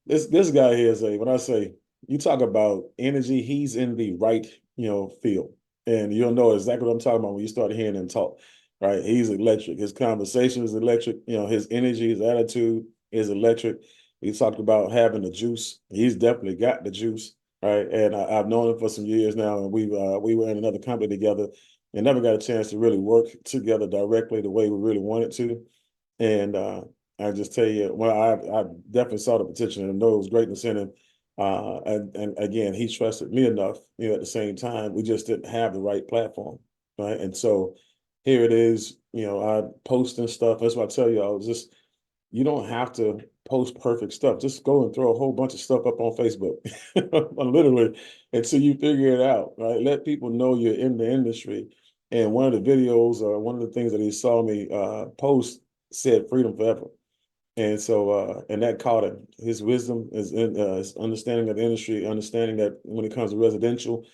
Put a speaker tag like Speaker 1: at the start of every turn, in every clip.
Speaker 1: This guy here is when I say you talk about energy, he's in the right, field. And you'll know exactly what I'm talking about when you start hearing him talk. Right. He's electric. His conversation is electric. His energy, his attitude is electric. He talked about having the juice. He's definitely got the juice. Right. And I've known him for some years now, and we were in another company together and never got a chance to really work together directly the way we really wanted to. And I just tell you, well, I definitely saw the potential and know it was greatness in him. And again, he trusted me enough, at the same time, we just didn't have the right platform. Right. And so here it is, I post and stuff. That's why I tell you, you don't have to post perfect stuff. Just go and throw a whole bunch of stuff up on Facebook, literally, until you figure it out. Right. Let people know you're in the industry. And one of the videos, or one of the things that he saw me post said freedom forever. And so, and that caught him. His wisdom is in his understanding of the industry, understanding that when it comes to residential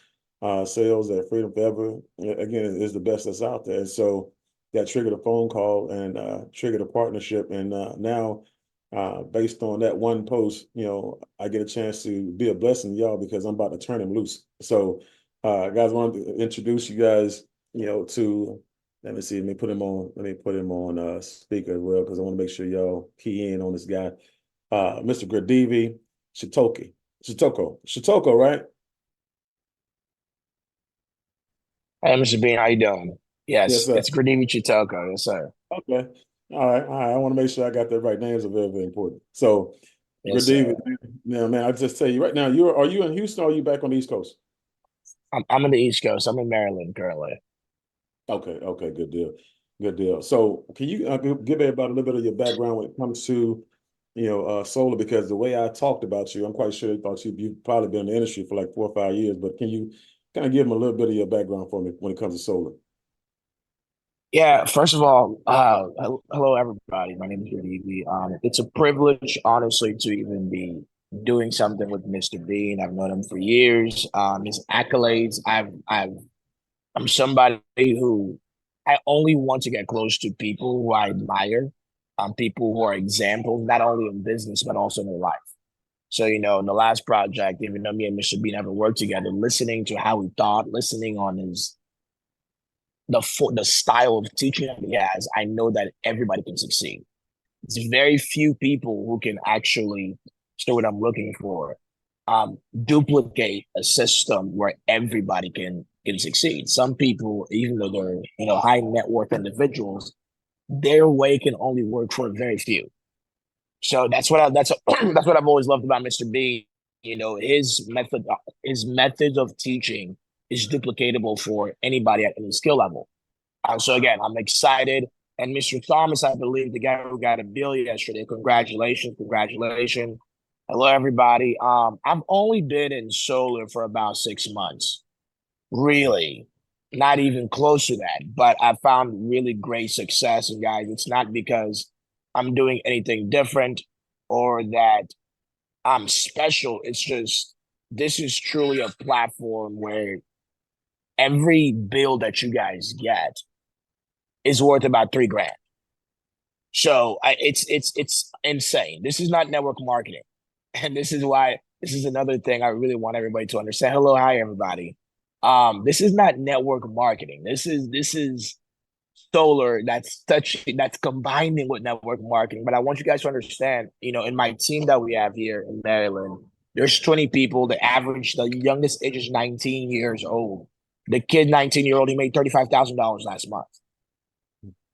Speaker 1: sales, that freedom forever, again, is the best that's out there. And so that triggered a phone call and triggered a partnership. And now, based on that one post, I get a chance to be a blessing to y'all because I'm about to turn him loose. So, guys, I wanted to introduce you guys, to let me see. Let me put him on. Let me put him on speaker as well because I want to make sure y'all key in on this guy, Mr. Gradivi Tshitoko, right?
Speaker 2: Hey, Mr. Bean, how you doing?
Speaker 1: Yes,
Speaker 2: Yes,
Speaker 1: sir.
Speaker 2: it's Gradivi Tshitoko. Yes, sir.
Speaker 1: Okay. All right. I want to make sure I got that right. Names are very, very important. So,
Speaker 2: Yes,
Speaker 1: Gradivi,
Speaker 2: sir.
Speaker 1: man, I just tell you right now, are you in Houston or are you back on the East Coast?
Speaker 2: I'm in the East Coast. I'm in Maryland currently.
Speaker 1: Okay, good deal, good deal. So, can you give everybody a little bit of your background when it comes to, solar? Because the way I talked about you, I'm quite sure they thought you've probably been in the industry for like 4 or 5 years. But can you kind of give them a little bit of your background for me when it comes to solar?
Speaker 2: Yeah, first of all, hello everybody. My name is Gradivi. It's a privilege, honestly, to even be doing something with Mr. Bean. I've known him for years. His accolades. I'm somebody who I only want to get close to people who I admire, people who are examples, not only in business but also in their life. So, in the last project, even though me and Mr. B never worked together, listening to how he thought, listening on the style of teaching that he has, I know that everybody can succeed. It's very few people who can actually show what I'm looking for. Duplicate a system where everybody can succeed. Some people, even though they're high net worth individuals, their way can only work for very few. So that's what I've always loved about Mr. B. His methods of teaching is duplicatable for anybody at any skill level. So again, I'm excited. And Mr. Thomas, I believe the guy who got a bill yesterday. Congratulations, congratulations. Hello, everybody. I've only been in solar for about 6 months. Really, not even close to that. But I found really great success. And guys, it's not because I'm doing anything different or that I'm special. It's just this is truly a platform where every bill that you guys get is worth about 3 grand. So it's insane. This is not network marketing, and this is why this is another thing I really want everybody to understand. Hello, hi everybody. This is not network marketing. This is solar that's combining with network marketing. But I want you guys to understand, in my team that we have here in Maryland, there's 20 people. The youngest age is 19 years old. The kid, 19-year-old, he made $35,000 last month.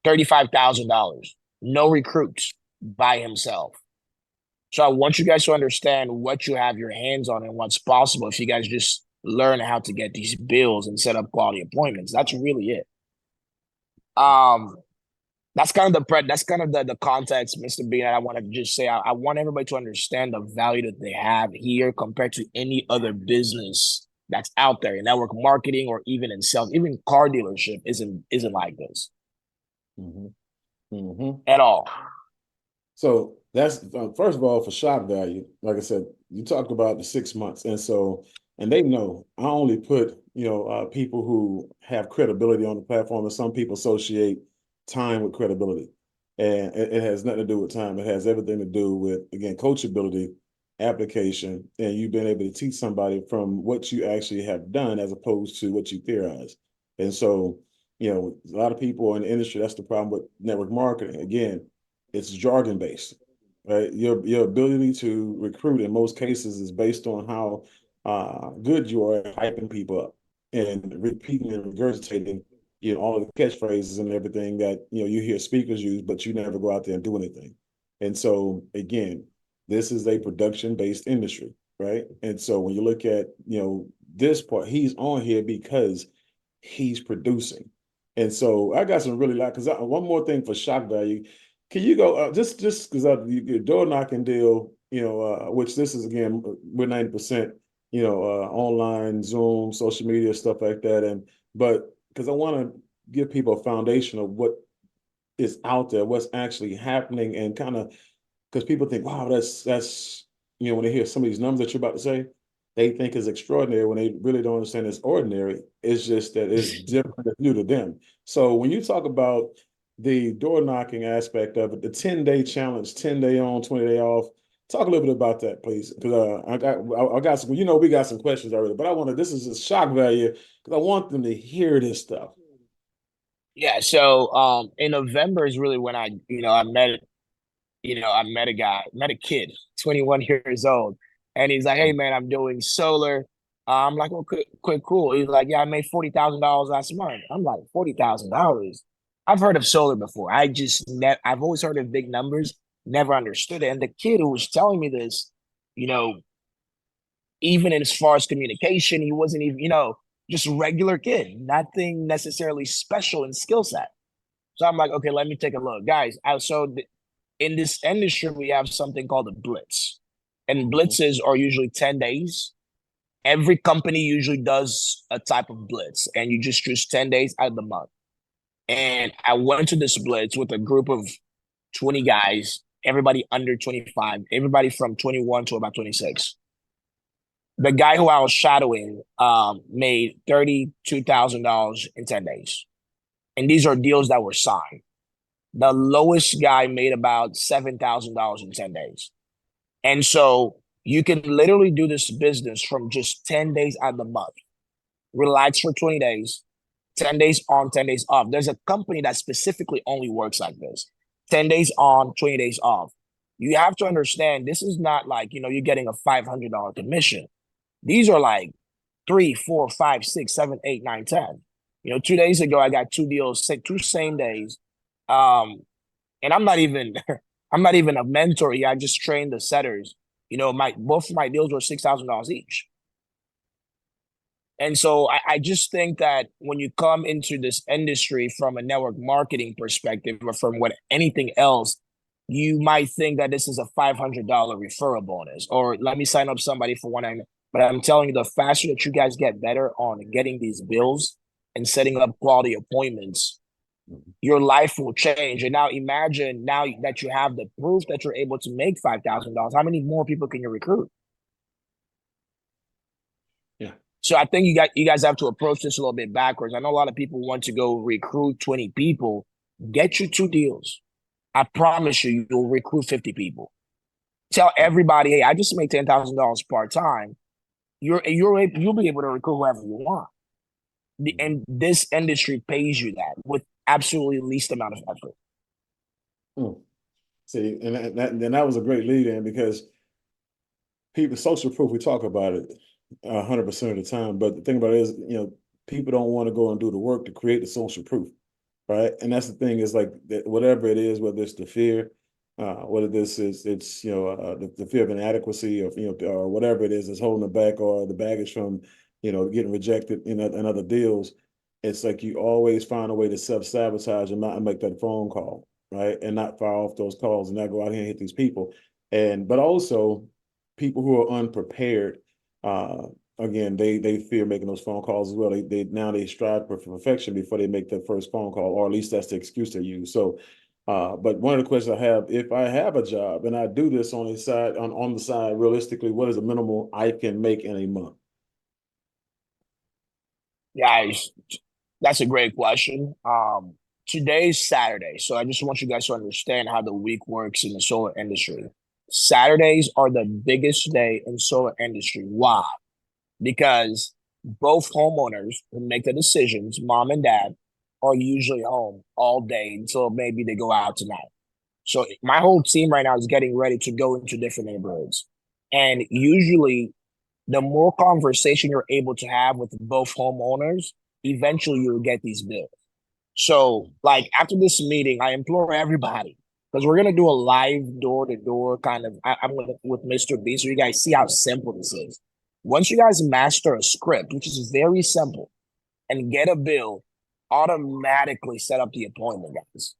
Speaker 2: $35,000. No recruits by himself. So I want you guys to understand what you have your hands on and what's possible if you guys just learn how to get these bills and set up quality appointments. That's really it. Um, that's kind of the context, Mr. B. And I want to just say I want everybody to understand the value that they have here compared to any other business that's out there in network marketing or even in sales. Even car dealership isn't like this
Speaker 1: Hmm. Hmm.
Speaker 2: at all.
Speaker 1: So that's first of all for shock value. Like I said, you talked about the 6 months, and so and they know I only put people who have credibility on the platform, and some people associate time with credibility, and it has nothing to do with time. It has everything to do with again coachability application, and you've been able to teach somebody from what you actually have done as opposed to what you theorize. And so, a lot of people in the industry, that's the problem with network marketing. Again, it's jargon based, right? Your ability to recruit in most cases is based on how good you are at hyping people up and repeating and regurgitating, all of the catchphrases and everything that you hear speakers use, but you never go out there and do anything. And so again, this is a production based industry, right? And so when you look at this part, he's on here because he's producing. And so I got some really like because one more thing for shock value. Can you go just because your door knocking deal, which this is again we're 90%, online, Zoom, social media, stuff like that, and but because I want to give people a foundation of what is out there, what's actually happening, and kind of because people think, wow, that's when they hear some of these numbers that you're about to say, they think is extraordinary when they really don't understand it's ordinary. It's just that it's different, it's new to them. So when you talk about the door knocking aspect of it, the 10-day challenge, 10-day on, 20-day off, talk a little bit about that, please. Because I got some, we got some questions already, but I want to, this is a shock value because I want them to hear this stuff.
Speaker 2: Yeah, so in November is really when I met a guy, met a kid, 21 years old, and he's like, "Hey man, I'm doing solar." I'm like, "Oh, quick, cool." He's like, "Yeah, I made $40,000 last month." I'm like, $40,000. I've heard of solar before. I've always heard of big numbers, never understood it. And the kid who was telling me this, you know, even as far as communication, he wasn't even, just a regular kid, nothing necessarily special in skill set. So I'm like, okay, let me take a look, guys. In this industry, we have something called a blitz, and blitzes are usually 10 days. Every company usually does a type of blitz, and you just choose 10 days out of the month. And I went to this blitz with a group of 20 guys, everybody under 25, everybody from 21 to about 26. The guy who I was shadowing made $32,000 in 10 days. And these are deals that were signed. The lowest guy made about $7,000 in 10 days. And so you can literally do this business from just 10 days out of the month. Relax for 20 days, 10 days on, 10 days off. There's a company that specifically only works like this: 10 days on, 20 days off. You have to understand this is not like, you're getting a $500 commission. These are like 3, 4, 5, 6, 7, 8, 9, 10. 2 days ago, I got two deals, say two same days. And I'm not even I'm not even a mentor here. I just train the setters. My both of my deals were $6,000 each. And so I just think that when you come into this industry from a network marketing perspective or from what anything else, you might think that this is a $500 referral bonus, or let me sign up somebody for one. But I'm telling you, the faster that you guys get better on getting these bills and setting up quality appointments, your life will change. And now imagine now that you have the proof that you're able to make $5,000, how many more people can you recruit?
Speaker 1: Yeah.
Speaker 2: So I think you guys have to approach this a little bit backwards. I know a lot of people want to go recruit 20 people. Get you two deals. I promise you, you'll recruit 50 people. Tell everybody, hey, I just made $10,000 part time. You'll be able to recruit whoever you want. And this industry pays you that with absolutely least amount of effort.
Speaker 1: See, and that was a great lead in because people social proof, we talk about it 100% of the time, but the thing about it is, people don't want to go and do the work to create the social proof, right? And that's the thing is like whatever it is, whether it's the fear, whether this is it's the fear of inadequacy, or whatever it is that's holding it back, or the baggage from getting rejected in other deals. It's like you always find a way to self-sabotage and not make that phone call, right? And not fire off those calls and not go out here and hit these people. But also people who are unprepared, again, they fear making those phone calls as well. They strive for perfection before they make their first phone call, or at least that's the excuse they use. So but one of the questions I have, if I have a job and I do this on the side, on the side, realistically, what is the minimal I can make in a month?
Speaker 2: Guys, that's a great question. Today's Saturday, so I just want you guys to understand how the week works in the solar industry. Saturdays are the biggest day in solar industry. Why? Because both homeowners who make the decisions, mom and dad, are usually home all day until maybe they go out tonight. So my whole team right now is getting ready to go into different neighborhoods. And usually the more conversation you're able to have with both homeowners, eventually you'll get these bills. So, like after this meeting, I implore everybody because we're gonna do a live door to door kind of. I'm with Mr. B, so you guys see how simple this is. Once you guys master a script, which is very simple, and get a bill, automatically set up the appointment, guys.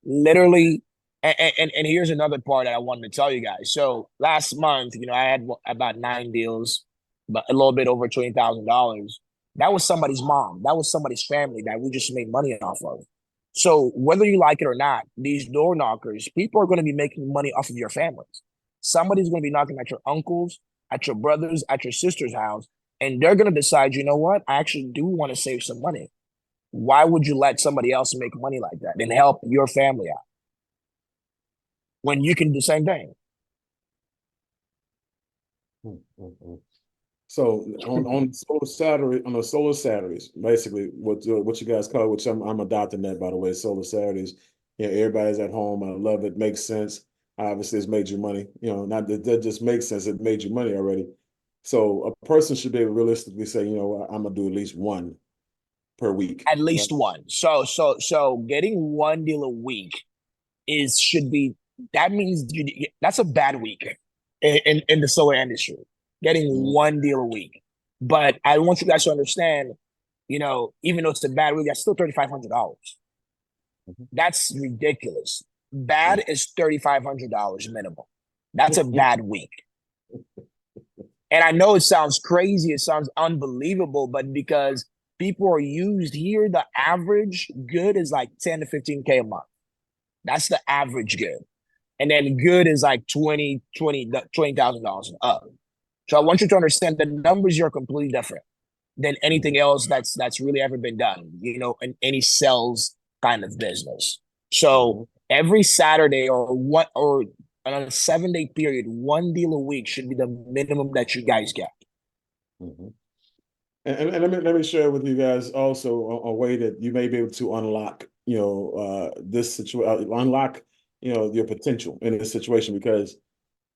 Speaker 2: Literally, and here's another part that I wanted to tell you guys. So last month, I had about 9 deals, but a little bit over $20,000. That was somebody's mom. That was somebody's family that we just made money off of. So whether you like it or not, these door knockers, people are going to be making money off of your families. Somebody's going to be knocking at your uncles, at your brothers, at your sister's house, and they're going to decide, you know what? I actually do want to save some money. Why would you let somebody else make money like that and help your family out when you can do the same thing?
Speaker 1: Mm-hmm. So on the solar Saturdays, basically what you guys call it, which I'm adopting that, by the way, solar Saturdays. Yeah, everybody's at home. I love it. Makes sense. Obviously, it's made you money. Not that just makes sense. It made you money already. So a person should be able to realistically say, I'm gonna do at least one per week,
Speaker 2: At
Speaker 1: right?
Speaker 2: least one. So getting one deal a week is should be that means that's a bad week in the solar industry. Getting
Speaker 1: Mhm.
Speaker 2: one deal a week, but I want you guys to understand, even though it's a bad week, that's still $3,500.
Speaker 1: Mhm.
Speaker 2: That's ridiculous.
Speaker 1: Yeah.
Speaker 2: Bad is $3,500 minimum. That's a bad week. And I know it sounds crazy, it sounds unbelievable, but because people are used here, the average good is like 10 to 15K a month. That's the average good. And then good is like $20,000 up. So I want you to understand the numbers here are completely different than anything
Speaker 1: Mhm.
Speaker 2: else that's really ever been done, in any sales kind of business. So
Speaker 1: Mhm.
Speaker 2: every Saturday or on a 7 day period, one deal a week should be the minimum that you guys get.
Speaker 1: Mhm. And let me share with you guys also a way that you may be able to unlock, this situation, unlock, your potential in this situation. Because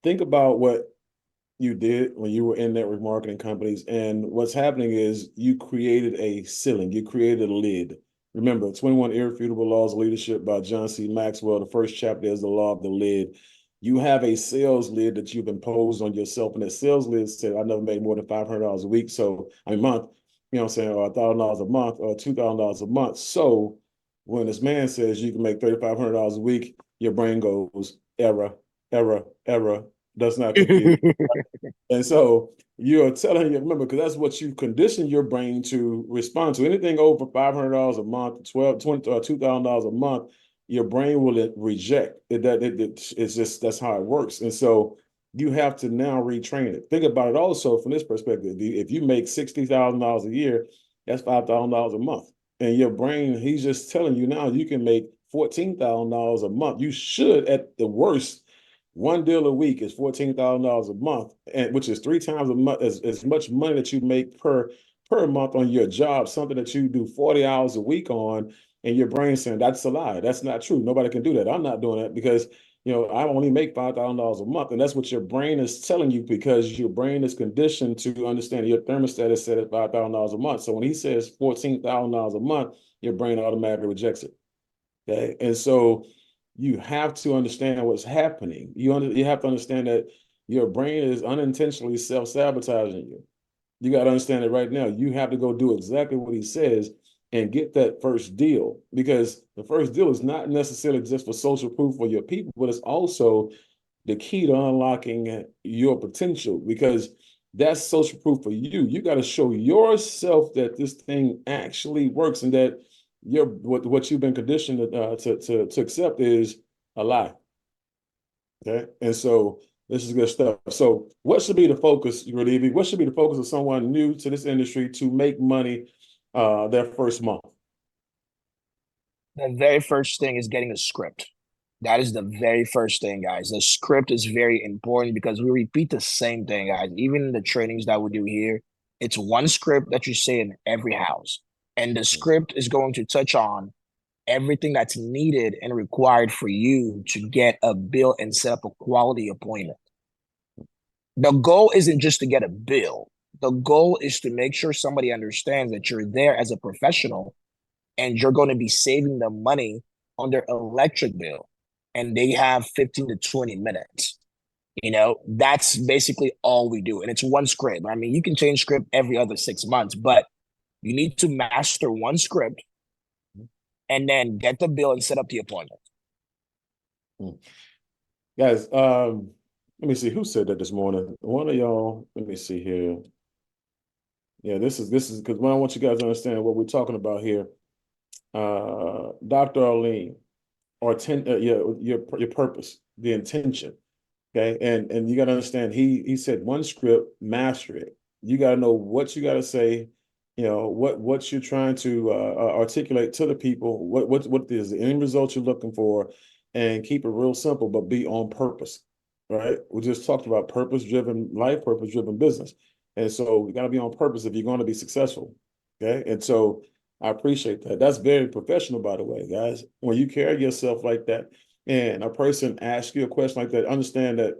Speaker 1: think about what you did when you were in network marketing companies, and what's happening is you created a ceiling, you created a lid. Remember, 21 Irrefutable Laws of Leadership by John C. Maxwell. The first chapter is the law of the lid. You have a sales lid that you've imposed on yourself, and that sales lid said, I never made more than $500 a week. So, I mean, month, what I'm saying, or $1,000 a month, or $2,000 a month. So, when this man says you can make $3,500 a week, your brain goes, error, error, error, does not compute. And so you're telling you, remember, because that's what you condition your brain to respond to. Anything over $500 a month, 12, 20, or $2,000 a month, your brain will reject it. It's just that's how it works. And so you have to now retrain it. Think about it also from this perspective. If you make $60,000 a year, that's $5,000 a month. And your brain, he's just telling you now you can make $14,000 a month. You should, at the worst, one deal a week is $14,000 a month, and which is three times a month as much money that you make per month on your job, something that you do 40 hours a week on, and your brain saying that's a lie. That's not true. Nobody can do that. I'm not doing that because I only make $5,000 a month, and that's what your brain is telling you because your brain is conditioned to understand your thermostat is set at $5,000 a month. So when he says $14,000 a month, your brain automatically rejects it. Okay. And so you have to understand what's happening. You have to understand that your brain is unintentionally self-sabotaging you. You got to understand it right now. You have to go do exactly what he says and get that first deal, because the first deal is not necessarily just for social proof for your people, but it's also the key to unlocking your potential, because that's social proof for you. You got to show yourself that this thing actually works and that what you've been conditioned to accept is a lie. Okay, and so this is good stuff. So, what should be the focus, Gradivi? What should be the focus of someone new to this industry to make money their first month?
Speaker 2: The very first thing is getting a script. That is the very first thing, guys. The script is very important because we repeat the same thing, guys. Even in the trainings that we do here, it's one script that you say in every house. And the script is going to touch on everything that's needed and required for you to get a bill and set up a quality appointment. The goal isn't just to get a bill. The goal is to make sure somebody understands that you're there as a professional and you're going to be saving them money on their electric bill. And they have 15 to 20 minutes. That's basically all we do. And it's one script. I mean, you can change script every other 6 months, but you need to master one script and then get the bill and set up the appointment.
Speaker 1: Guys, let me see who said that this morning. One of y'all, let me see here. Yeah, this is because I want you guys to understand what we're talking about here. Dr. Arlene, or your purpose, the intention. Okay. And you gotta understand he said one script, master it. You gotta know what you gotta say, what you're trying to articulate to the people, what is the end result you're looking for, and keep it real simple, but be on purpose. Right. We just talked about purpose-driven life, purpose-driven business. And so you gotta be on purpose if you're going to be successful. Okay. And so I appreciate that. That's very professional, by the way, guys. When you carry yourself like that, and a person asks you a question like that, understand that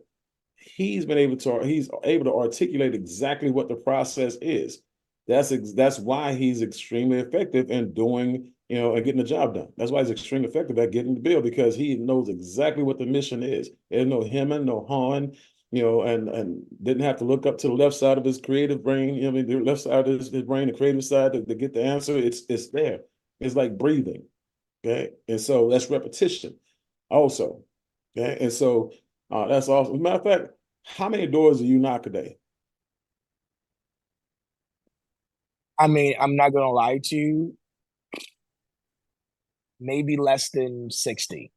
Speaker 1: he's able to articulate exactly what the process is. That's why he's extremely effective in doing, and getting the job done. That's why he's extremely effective at getting the bill, because he knows exactly what the mission is. There's no hemming, no hawing, and didn't have to look up to the left side of his creative brain, the left side of his brain, the creative side, to get the answer. It's there. It's like breathing. Okay. And so that's repetition also. Okay. And so that's awesome. As a matter of fact, how many doors do you knock a day?
Speaker 2: I mean, I'm not going to lie to you, maybe less than 60.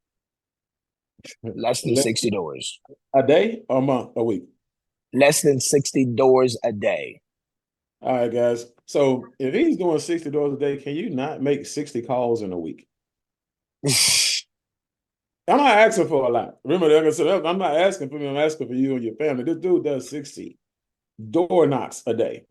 Speaker 2: Less than 60 doors.
Speaker 1: A day or a month, a week?
Speaker 2: Less than 60 doors a day.
Speaker 1: All right, guys. So if he's doing 60 doors a day, can you not make 60 calls in a week? I'm not asking for a lot. Remember, like I said, I'm not asking for me. I'm asking for you and your family. This dude does 60 door knocks a day.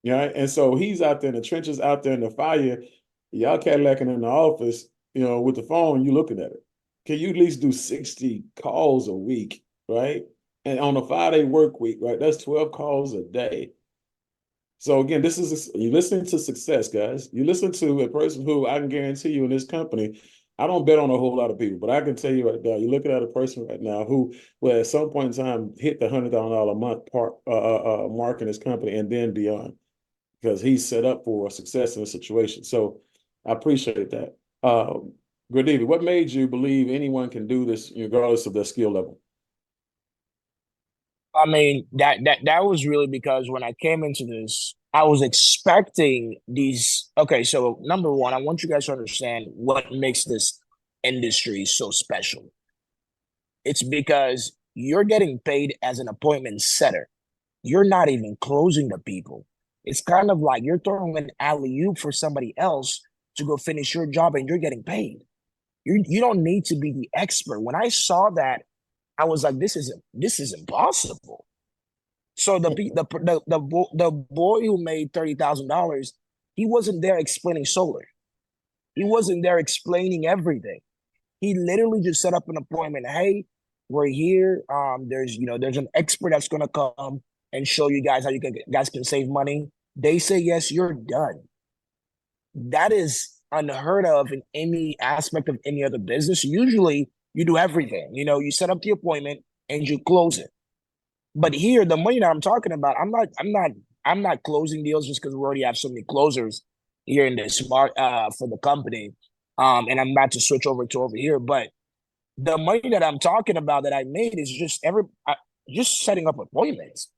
Speaker 1: Yeah. And so he's out there in the trenches, out there in the fire. Y'all Cadillacing in the office, with the phone, you looking at it. Can you at least do 60 calls a week, right? And on a 5-day work week, right? That's 12 calls a day. So again, you're listening to success, guys. You listen to a person who I can guarantee you in this company. I don't bet on a whole lot of people, but I can tell you right now, you're looking at a person right now who will at some point in time hit the $100,000 a month mark in his company and then beyond, because he's set up for success in a situation. So I appreciate that. Gradivi, what made you believe anyone can do this regardless of their skill level?
Speaker 2: I mean, that was really because when I came into this, I was expecting these. Okay, so number one, I want you guys to understand what makes this industry so special. It's because you're getting paid as an appointment setter. You're not even closing the people. It's kind of like you're throwing an alley-oop for somebody else to go finish your job and you're getting paid. You don't need to be the expert. When I saw that, I was like, this is impossible. So the boy who made $30,000, he wasn't there explaining solar. He wasn't there explaining everything. He literally just set up an appointment. Hey, we're here. There's an expert that's gonna come and show you guys how guys can save money. They say yes, you're done. That is unheard of in any aspect of any other business. Usually, you do everything. You set up the appointment and you close it. But here, the money that I'm talking about, I'm not closing deals just because we already have so many closers here in the smart for the company. And I'm about to switch over here. But the money that I'm talking about that I made is just setting up appointments.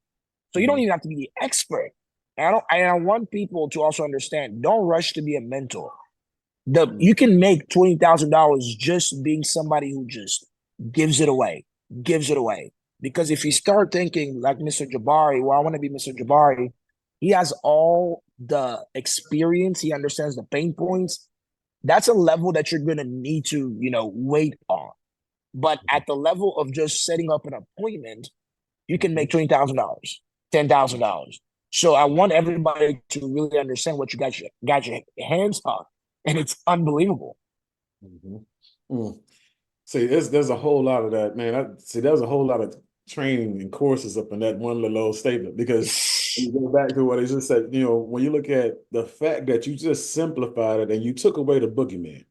Speaker 2: So you don't even have to be the expert. And I want people to also understand, don't rush to be a mentor. You can make $20,000 just being somebody who just gives it away, gives it away. Because if you start thinking like Mr. Jabari, well, I want to be Mr. Jabari, he has all the experience, he understands the pain points. That's a level that you're gonna need to, wait on. But at the level of just setting up an appointment, you can
Speaker 1: Mhm.
Speaker 2: make $20,000, $10,000. So I want everybody to really understand what you got your hands on, and it's unbelievable.
Speaker 1: Mhm. Mm. See, there's a whole lot of that, man. There's a whole lot of training and courses up in that one little old statement because when you go back to what I just said, when you look at the fact that you just simplified it and you took away the boogeyman,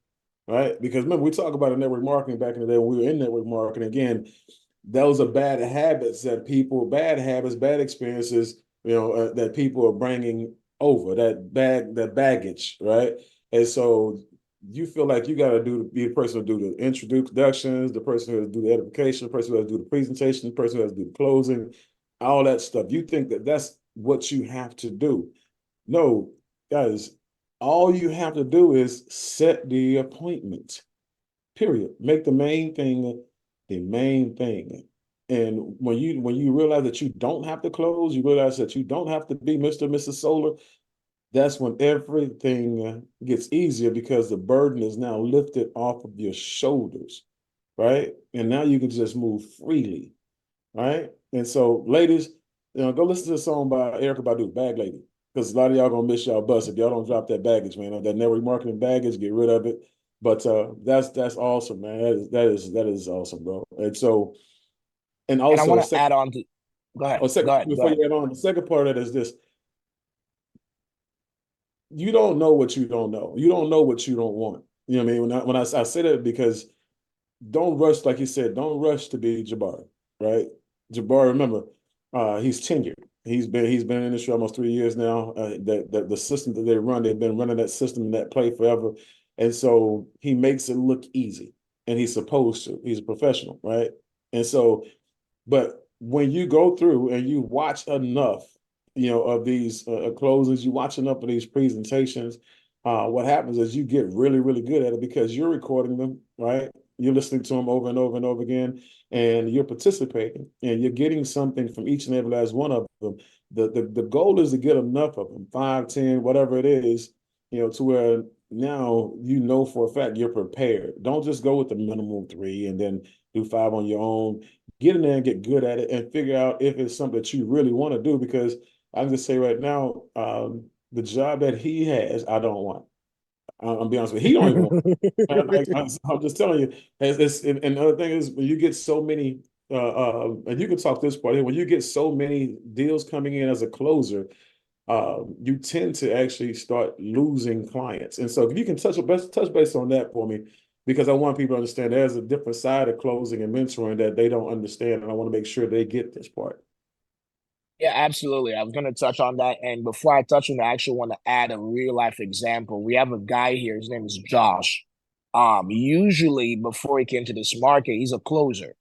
Speaker 1: right? Because remember, we talk about network marketing back in the day when we were in network marketing. Again, those are bad habits, bad experiences, that people are bringing over that baggage, right? And so you feel like you got to be the person who do the introductions, the person who has to do the edification, the person who has to do the presentation, the person who has to do the closing, all that stuff. You think that that's what you have to do. No, guys, all you have to do is set the appointment. Period. Make the main thing. And when you realize that you don't have to close, you realize that you don't have to be Mr. and Mrs. Solar, that's when everything gets easier because the burden is now lifted off of your shoulders, right? And now you can just move freely, right? And so, ladies, go listen to the song by Erica Badu, Bag Lady, because a lot of y'all gonna miss y'all bus if y'all don't drop that baggage, man. That network marketing baggage, get rid of it. But that's awesome, man. That is awesome, bro. And so, and
Speaker 2: And I
Speaker 1: also
Speaker 2: want
Speaker 1: a
Speaker 2: to
Speaker 1: second,
Speaker 2: add on to go ahead,
Speaker 1: a second
Speaker 2: go ahead, go
Speaker 1: before
Speaker 2: ahead.
Speaker 1: you add on, the second part of that is this: you don't know what you don't know. You don't know what you don't want. You know what I mean? When I say that because don't rush, like you said, don't rush to be Jabbar, right? Jabbar, remember, he's tenured. He's been in the industry almost 3 years now. The system that they run, they've been running that system and that play forever, and so he makes it look easy, and he's supposed to. He's a professional, right? And so but when you go through and you watch enough, of these closes, you watch enough of these presentations, what happens is you get really, really good at it because you're recording them, right? You're listening to them over and over and over again, and you're participating, and you're getting something from each and every last one of them. The goal is to get enough of them, 5, 10, whatever it is, to where now for a fact you're prepared. Don't just go with the minimum 3 and then do 5 on your own. Get in there and get good at it and figure out if it's something that you really want to do. Because I can just say right now, the job that he has, I don't want. I'll be honest with you, he don't even want. I'm just telling you. And the other thing is when you get so many, and you can talk this part here, when you get so many deals coming in as a closer, you tend to actually start losing clients. And so if you can touch base on that for me, because I want people to understand there's a different side of closing and mentoring that they don't understand, and I want to make sure they get this part.
Speaker 2: Yeah, absolutely. I was going to touch on that. And before I touch on that, I actually want to add a real life example. We have a guy here. His name is Josh. Usually before he came to this market, he's a closer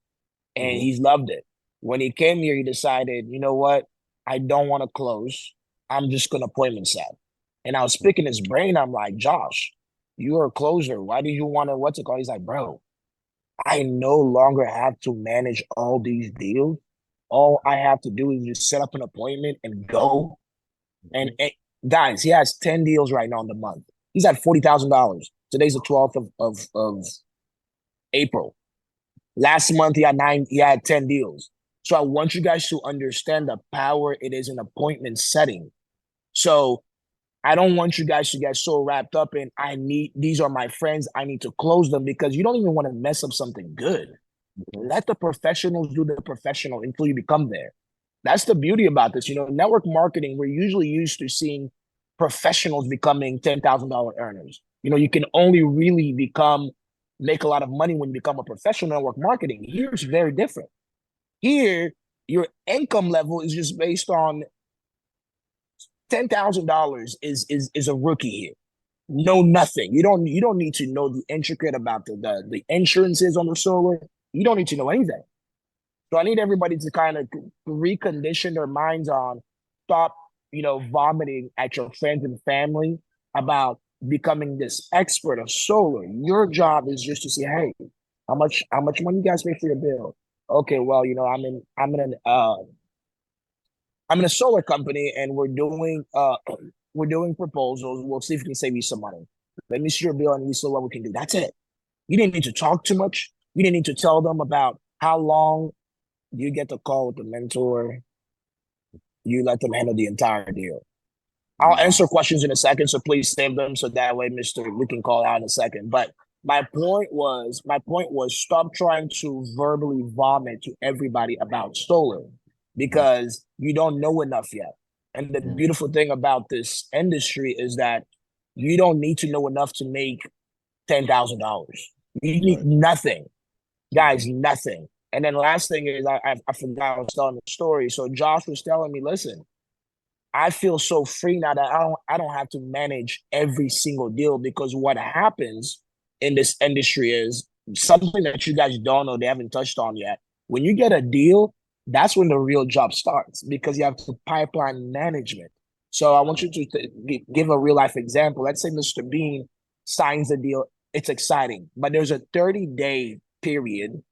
Speaker 2: and
Speaker 1: Mhm.
Speaker 2: he's loved it. When he came here, he decided, you know what? I don't want to close. I'm just going to appointment set. And I was picking his brain. I'm like, Josh, you're a closer. Why do you want to, what's it called? He's like, bro, I no longer have to manage all these deals. All I have to do is just set up an appointment and go. And guys, he has 10 deals right now in the month. He's at $40,000. Today's the 12th of April. Last month he had 10 deals. So I want you guys to understand the power it is in appointment setting. So I don't want you guys to get so wrapped up in these are my friends, I need to close them because you don't even want to mess up something good. Let the professionals do the professional until you become there. That's the beauty about this. Network marketing, we're usually used to seeing professionals becoming $10,000 earners. You can only really make a lot of money when you become a professional network marketing. Here it's very different. Here, your income level is just based on $10,000 is a rookie here. Know nothing. You don't need to know the intricate about the insurances on the solar. You don't need to know anything. So I need everybody to kind of recondition their minds on stop, vomiting at your friends and family about becoming this expert of solar. Your job is just to say, hey, how much money you guys pay for your bill? Okay, well, I'm in a solar company and we're doing proposals. We'll see if we can save you some money. Let me see your bill and we see what we can do. That's it. You didn't need to talk too much. You didn't need to tell them about how long you get the call with the mentor. You let them handle the entire deal. I'll
Speaker 1: Mhm.
Speaker 2: answer questions in a second, so please save them so that way, Mister, we can call out in a second. But my point was stop trying to verbally vomit to everybody about solar because you don't know enough yet. And the
Speaker 1: Mhm.
Speaker 2: beautiful thing about this industry is that you don't need to know enough to make $10,000. You need
Speaker 1: Right.
Speaker 2: nothing, guys,
Speaker 1: Mhm.
Speaker 2: nothing. And then last thing is I forgot I was telling the story. So Josh was telling me, listen, I feel so free now that I don't have to manage every single deal because what happens in this industry is something that you guys don't know, they haven't touched on yet. When you get a deal, that's when the real job starts because you have to pipeline management. So I want you to give a real life example. Let's say Mr. Bean signs a deal. It's exciting, but there's a 30-day period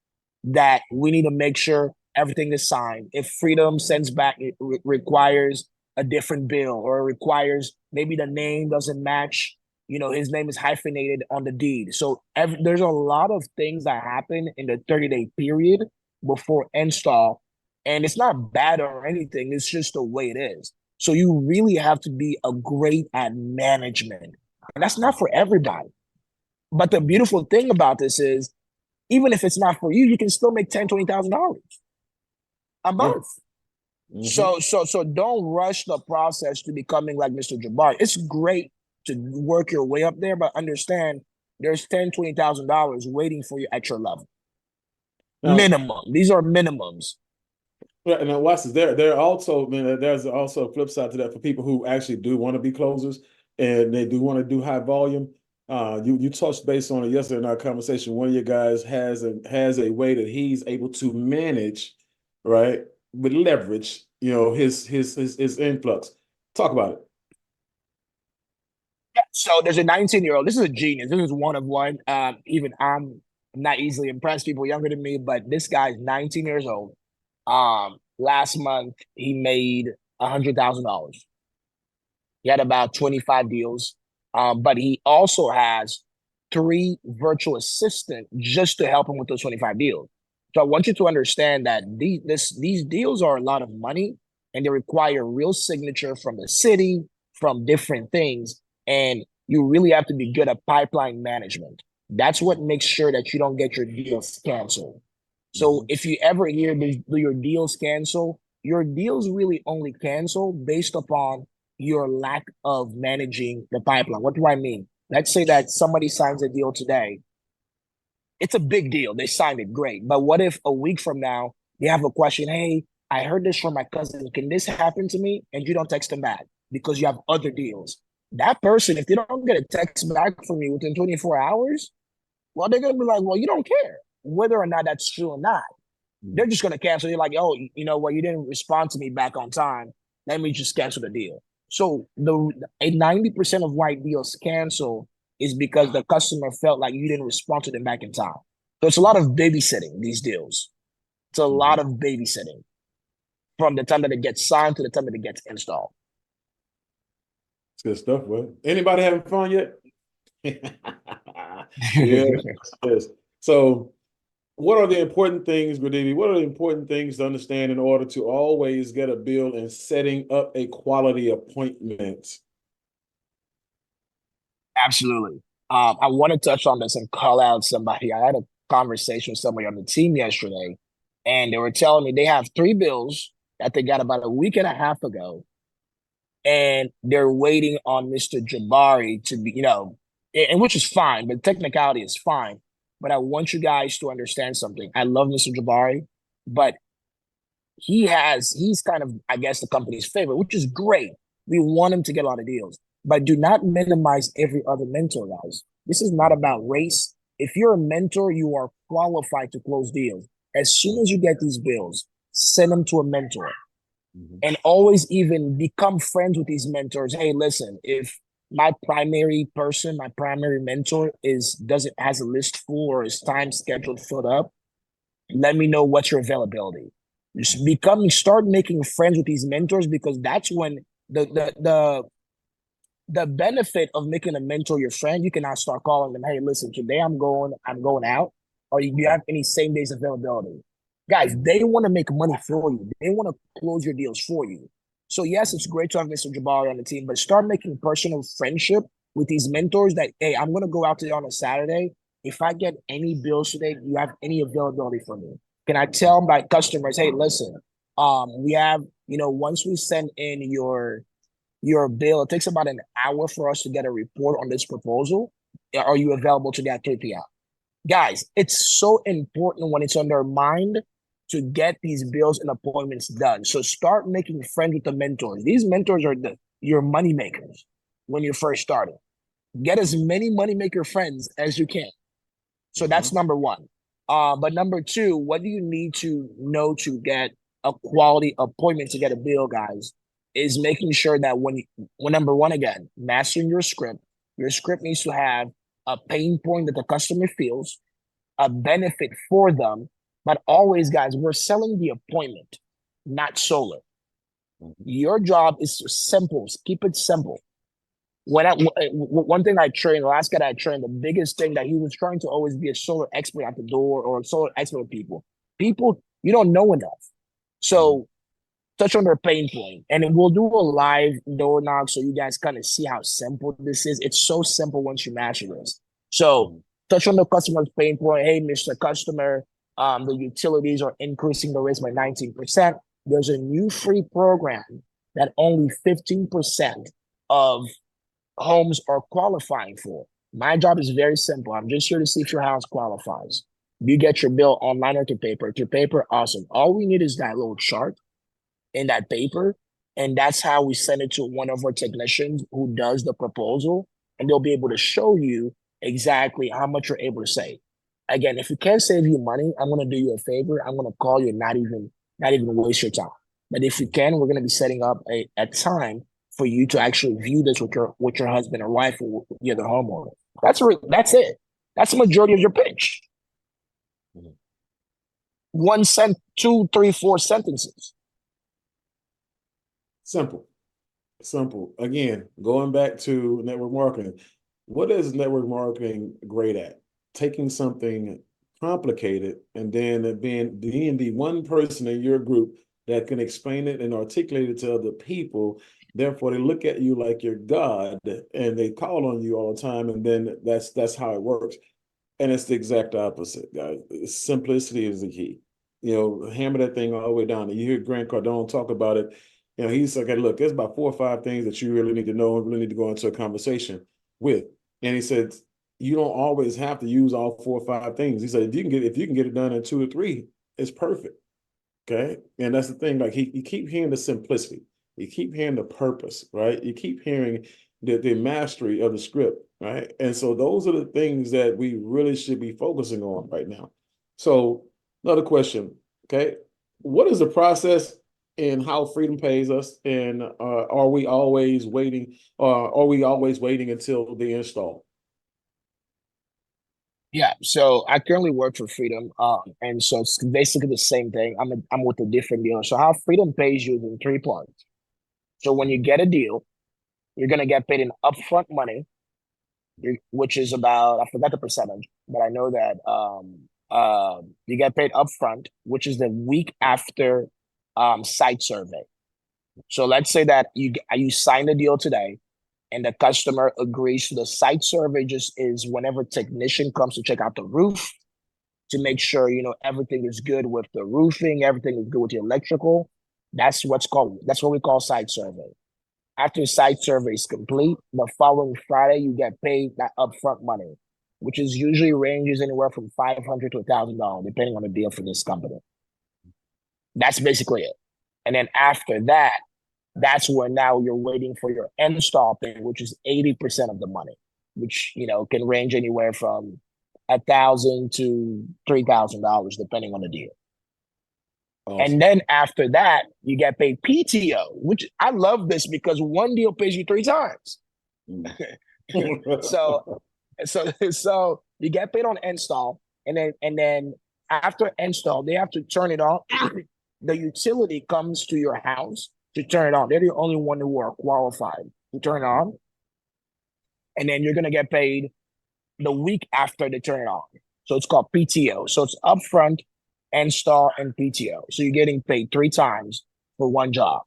Speaker 2: that we need to make sure everything is signed. If Freedom sends back, it requires a different bill or requires maybe the name doesn't match. His name is hyphenated on the deed. So there's a lot of things that happen in the 30-day period before install. And it's not bad or anything. It's just the way it is. So you really have to be a great at management. And that's not for everybody. But the beautiful thing about this is even if it's not for you, you can still make $10,000, $20,000 a
Speaker 1: Yeah.
Speaker 2: month.
Speaker 1: Hmm.
Speaker 2: So don't rush the process to becoming like Mr. Jabbar. It's great to work your way up there, but understand there's $10,000, $20,000 waiting for you at your level.
Speaker 1: Now,
Speaker 2: Minimum. These are minimums.
Speaker 1: right, and now watch this. There also, man, there's also a flip side to that for people who actually do want to be closers and they do want to do high volume. You touched base on it yesterday in our conversation. One of your guys has a way that he's able to manage, right, with leverage, his influx. Talk about it.
Speaker 2: Yeah. So there's a 19-year-old. This is a genius. This is one of one. Even I'm not easily impressed. People younger than me, but this guy's 19 years old. Last month he made $100,000. He had about 25 deals. But he also has three virtual assistants just to help him with those 25 deals. So I want you to understand that these deals are a lot of money and they require real signature from the city, from different things. And you really have to be good at pipeline management. That's what makes sure that you don't get your deals canceled. So
Speaker 1: Mhm.
Speaker 2: if you ever hear your deals cancel, your deals really only cancel based upon your lack of managing the pipeline. What do I mean? Let's say that somebody signs a deal today. It's a big deal. They signed it, great. But what if a week from now they have a question? Hey, I heard this from my cousin. Can this happen to me? And you don't text them back because you have other deals. That person, if they don't get a text back from you within 24 hours, well, they're going to be like, well, you don't care whether or not that's true or not. They're
Speaker 1: Mhm.
Speaker 2: just going to cancel. You're like, oh, you know what? You didn't respond to me back on time. Let me just cancel the deal. So the 90% of why deals cancel is because the customer felt like you didn't respond to them back in time. So it's a lot of babysitting these deals. It's a lot
Speaker 1: Mhm.
Speaker 2: of babysitting from the time that it gets signed to the time that it gets installed.
Speaker 1: It's good stuff. Well, anybody having fun yet? Yeah, yes. So, what are the important things, Gradivi? What are the important things to understand in order to always get a bill and setting up a quality appointment?
Speaker 2: Absolutely. I want to touch on this and call out somebody. I had a conversation with somebody on the team yesterday, and they were telling me they have three bills that they got about a week and a half ago, and they're waiting on Mr. Jabari to be, and which is fine, but technicality is fine. But I want you guys to understand something. I love Mr. Jabari, but he's kind of, I guess, the company's favorite, which is great. We want him to get a lot of deals, but do not minimize every other mentor, guys. This is not about race. If you're a mentor, you are qualified to close deals. As soon as you get these bills, send them to a mentor
Speaker 1: Mhm.
Speaker 2: and always even become friends with these mentors. Hey, listen, if my primary person, my primary mentor doesn't has a list full or his time scheduled filled up, let me know what's your availability. Just start making friends with these mentors because that's when the benefit of making a mentor your friend, you can now start calling them, hey, listen, today I'm going out. or do you have any same days availability? Guys, they want to make money for you. They want to close your deals for you. So yes, it's great to have Mr. Jabari on the team, but start making personal friendship with these mentors that, hey, I'm going to go out today on a Saturday. If I get any bills today, do you have any availability for me? Can I tell my customers, hey, listen, we have, once we send in your bill, it takes about an hour for us to get a report on this proposal. Are you available today at 3 p.m.? Guys, it's so important when it's on their mind to get these bills and appointments done. So start making friends with the mentors. These mentors are your money makers when you're first starting. Get as many money maker friends as you can. So that's number one. But number two, what do you need to know to get a quality appointment to get a bill, guys? Is making sure that when number one, again, mastering your script. Your script needs to have a pain point that the customer feels, a benefit for them. But always, guys, we're selling the appointment, not solar. Your job is simple. Keep it simple. One thing I trained, the last guy I trained, the biggest thing that he was trying to always be a solar expert at the door or a solar expert with people. People, you don't know enough. So touch on their pain point. And we'll do a live door knock so you guys kind of see how simple this is. It's so simple once you master this. So touch on the customer's pain point. Hey, Mr. Customer, the utilities are increasing the rates by 19%. There's a new free program that only 15% of homes are qualifying for. My job is very simple. I'm just here to see if your house qualifies. You get your bill online or to paper. To paper, awesome. All we need is that little chart in that paper, and that's how we send it to one of our technicians who does the proposal, and they'll be able to show you exactly how much you're able to save. Again, if you can't save you money, I'm going to do you a favor. I'm going to call you and not even waste your time. But if you can, we're going to be setting up a time for you to actually view this with your husband or wife or the other homeowner. That's it. That's the majority of your pitch. 1 sentence, 2, 3, 4 sentences.
Speaker 1: Simple. Again, going back to network marketing, what is network marketing great at? Taking something complicated and then being the one person in your group that can explain it and articulate it to other people. Therefore, they look at you like you're God and they call on you all the time. And then that's how it works. And it's the exact opposite, guys. Simplicity is the key. Hammer that thing all the way down. You hear Grant Cardone talk about it. He's like, hey, look, there's about 4 or 5 things that you really need to know and really need to go into a conversation with. And he said, you don't always have to use all 4 or 5 things. He said, if you can get it done in 2 or 3, it's perfect. Okay. And that's the thing. Like you keep hearing the simplicity. You keep hearing the purpose, right? You keep hearing the mastery of the script, right? And so those are the things that we really should be focusing on right now. So another question, okay? What is the process and how Freedom pays us? And are we always waiting until the install?
Speaker 2: Yeah, so I currently work for Freedom, and so it's basically the same thing. I'm with a different dealer. So how Freedom pays you is in 3 parts. So when you get a deal, you're gonna get paid in upfront money, which is about, I forgot the percentage, but I know that you get paid upfront, which is the week after site survey. So let's say that you sign the deal today, and the customer agrees to the site survey. Just is whenever technician comes to check out the roof to make sure everything is good with the roofing, everything is good with the electrical. That's what we call site survey. After site survey is complete, the following Friday you get paid that upfront money, which is usually ranges anywhere from $500 to $1,000, depending on the deal for this company. That's basically it. And then after that, that's where now you're waiting for your install pay, which is 80% of the money, which can range anywhere from $1,000 to $3,000, depending on the deal. Awesome. And then after that, you get paid PTO, which I love this because one deal pays you 3 times. so you get paid on install, and then after install, they have to turn it on. The utility comes to your house to turn it on. They're the only one who are qualified to turn it on. And then you're going to get paid the week after they turn it on. So it's called PTO. So it's upfront, install, and PTO. So you're getting paid 3 times for one job.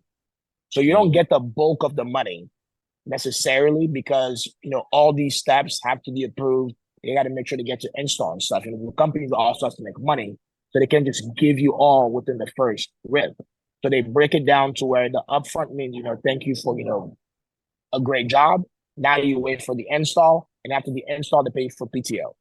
Speaker 2: So you don't
Speaker 1: Mm.
Speaker 2: get the bulk of the money necessarily because all these steps have to be approved. You got to make sure to get to install and stuff. And the companies also have to make money, so they can just give you all within the first rip. So they break it down to where the upfront means, thank you for a great job. Now you wait for the install, and after the install, they pay for PTO.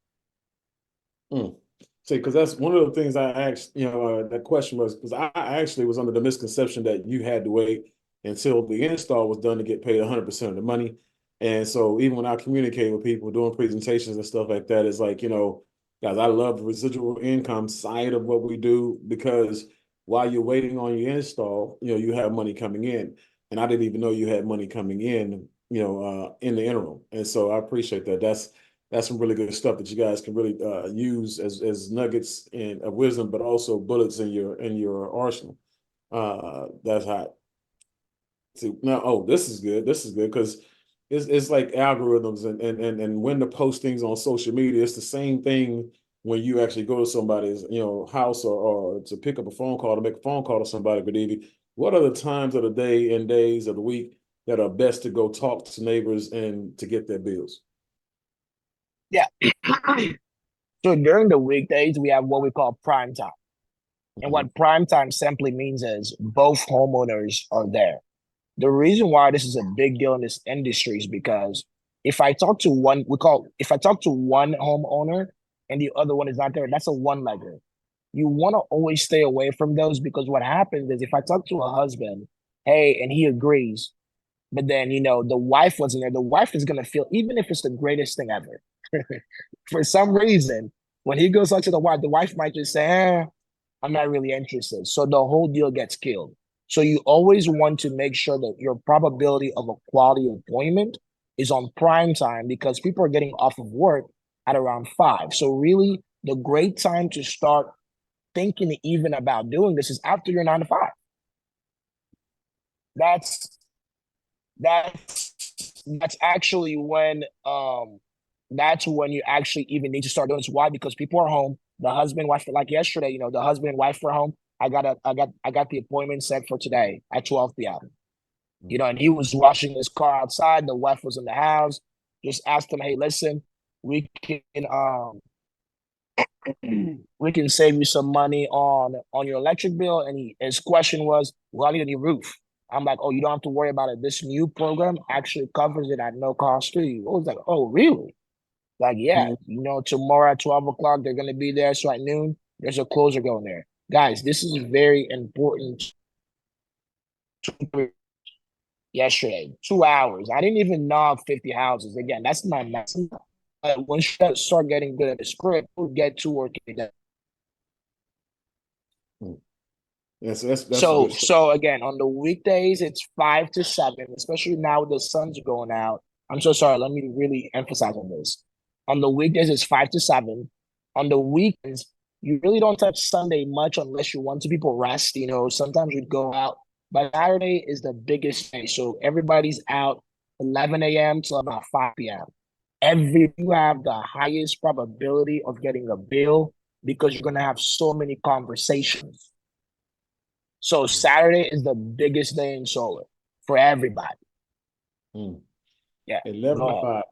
Speaker 1: Mm. See, because that's one of the things I asked, that question was because I actually was under the misconception that you had to wait until the install was done to get paid 100% of the money. And so even when I communicate with people doing presentations and stuff like that, it's like, guys, I love the residual income side of what we do because while you're waiting on your install, you have money coming in. And I didn't even know you had money coming in the interim. And so I appreciate that. That's some really good stuff that you guys can really use as nuggets of wisdom, but also bullets in your arsenal. That's hot. See, now, oh, this is good. This is good because it's like algorithms and when to post things on social media. It's the same thing when you actually go to somebody's house or to pick up a phone call to make a phone call to somebody. Gradivi, what are the times of the day and days of the week that are best to go talk to neighbors and to get their bills?
Speaker 2: Yeah. So during the weekdays, we have what we call prime time. And
Speaker 1: Mhm.
Speaker 2: what prime time simply means is both homeowners are there. The reason why this is a big deal in this industry is because if I talk to one homeowner and the other one is not there, that's a one-legger. You want to always stay away from those because what happens is if I talk to a husband, hey, and he agrees, but then the wife wasn't there, the wife is gonna feel, even if it's the greatest thing ever, for some reason, when he goes out to the wife might just say, I'm not really interested. So the whole deal gets killed. So you always want to make sure that your probability of a quality appointment is on prime time because people are getting off of work at around 5. So really, the great time to start thinking even about doing this is after your 9 to 5. That's that's actually when you actually even need to start doing this. Why? Because people are home. The husband, wife, like yesterday, the husband and wife were home. I got the appointment set for today at 12 p.m. And he was washing his car outside. The wife was in the house. Just asked him, hey, listen, we can we can save you some money on your electric bill. And his question was, well, I need a new roof. I'm like, oh, you don't have to worry about it. This new program actually covers it at no cost to you. I was like, oh, really? Like, yeah,
Speaker 1: Mhm.
Speaker 2: tomorrow at 12 o'clock, they're going to be there. So at noon, there's a closer going there. Guys, this is very important. Yesterday, 2 hours. I didn't even knock 50 houses. Again, that's my maximum. But once you start getting good at the script, we'll get to work.
Speaker 1: Mm. Yeah, so that's some
Speaker 2: So,
Speaker 1: good stuff.
Speaker 2: so again, on the weekdays, it's 5 to 7, especially now the sun's going out. I'm so sorry. Let me really emphasize on this. On the weekdays, it's 5 to 7. On the weekends, you really don't touch Sunday much unless you want to people rest. Sometimes we'd go out, but Saturday is the biggest day. So everybody's out 11 a.m. to about 5 p.m. You have the highest probability of getting a bill because you're gonna have so many conversations. So Saturday is the biggest day in solar for everybody.
Speaker 1: Mm.
Speaker 2: Yeah,
Speaker 1: 11
Speaker 2: go
Speaker 1: to
Speaker 2: ahead.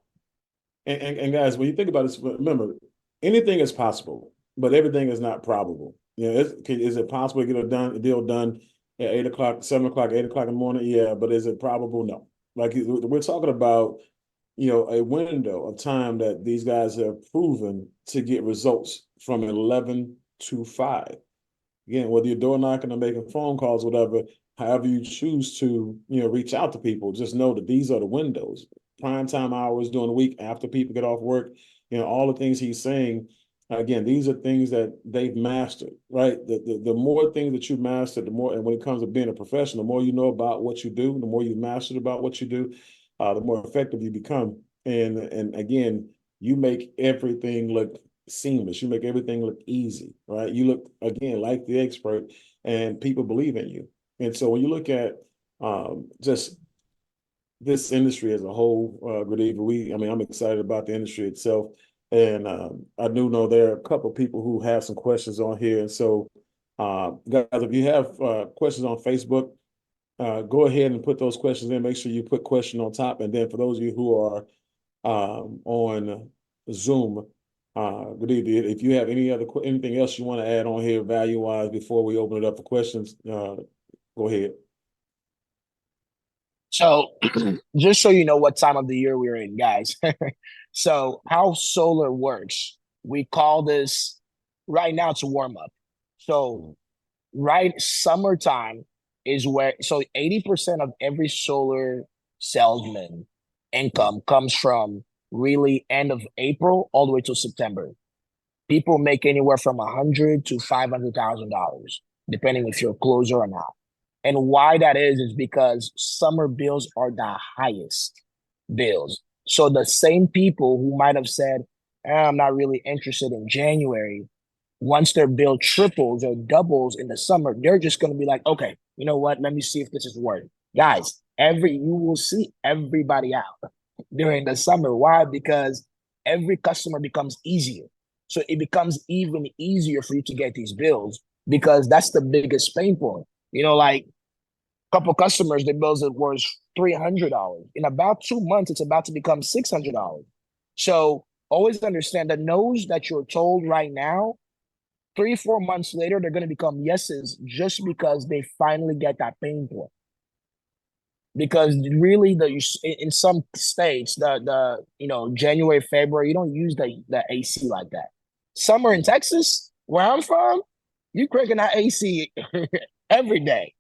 Speaker 1: 5. And guys, when you think about this, remember, anything is possible, but everything is not probable. Is it possible to get a deal done at 8 o'clock, 7 o'clock, 8 o'clock in the morning? Yeah, but is it probable? No. Like we're talking about, a window of time that these guys have proven to get results from 11 to 5. Again, whether you're door knocking or making phone calls, whatever, however you choose to, reach out to people, just know that these are the windows. Prime time hours during the week after people get off work, all the things he's saying. Again, these are things that they've mastered, right? The more things that you master, the more, and when it comes to being a professional, the more you know about what you do, the more you mastered about what you do, the more effective you become. And again, you make everything look seamless. You make everything look easy, right? You look again like the expert, and people believe in you. And so when you look at just this industry as a whole, Gradiva, I mean, I'm excited about the industry itself. And I do know there are a couple of people who have some questions on here. And so, guys, if you have questions on Facebook, go ahead and put those questions in. Make sure you put question on top. And then for those of you who are on Zoom, good evening. If you have anything else you want to add on here value wise before we open it up for questions, go ahead.
Speaker 2: So just so you know what time of the year we're in, guys. So how solar works, we call this right now it's a warm up. So right summertime is where 80% of every solar salesman income comes from really end of April all the way to September. People make anywhere from $100 to $500,000, depending if you're a closer or not. And why that is because summer bills are the highest bills. So the same people who might have said, I'm not really interested in January, once their bill triples or doubles in the summer, they're just going to be like, okay, you know what? Let me see if this is worth it. Guys, you will see everybody out during the summer. Why? Because every customer becomes easier. So it becomes even easier for you to get these bills because that's the biggest pain point. Like couple customers, their bills that was $300. In about 2 months, it's about to become $600. So always understand the no's that you're told right now, 3-4 months later, they're going to become yeses just because they finally get that pain point. Because really, in some states, the January, February, you don't use the AC like that. Summer in Texas, where I'm from, you cranking that AC every day.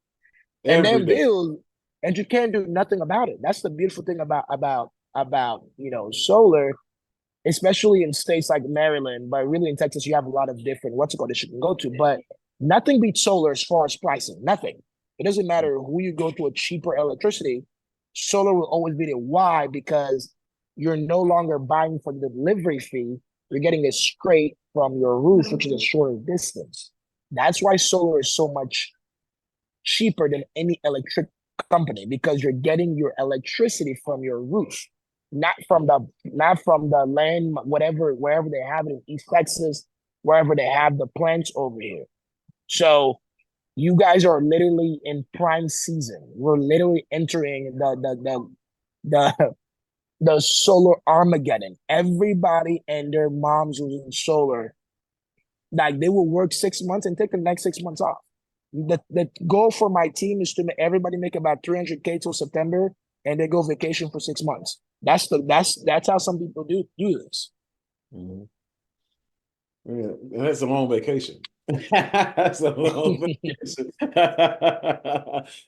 Speaker 2: And
Speaker 1: Every
Speaker 2: then
Speaker 1: day.
Speaker 2: bills, and you can't do nothing about it. That's the beautiful thing about solar, especially in states like Maryland, but really in Texas, you have a lot of different what's it called that you can go to. But nothing beats solar as far as pricing. Nothing. It doesn't matter who you go to a cheaper electricity, solar will always be there. Why? Because you're no longer buying for the delivery fee. You're getting it straight from your roof, which is a shorter distance. That's why solar is so much cheaper than any electric company because you're getting your electricity from your roof, not from the land, wherever they have it in East Texas, wherever they have the plants over here. So you guys are literally in prime season. We're literally entering the the solar Armageddon. Everybody and their moms using solar. Like they will work 6 months and take the next 6 months off. The goal for my team is to make everybody make about 300K till September, and they go vacation for 6 months. That's how some people do this.
Speaker 1: Mm-hmm. Yeah, and that's a long vacation. That's a long vacation.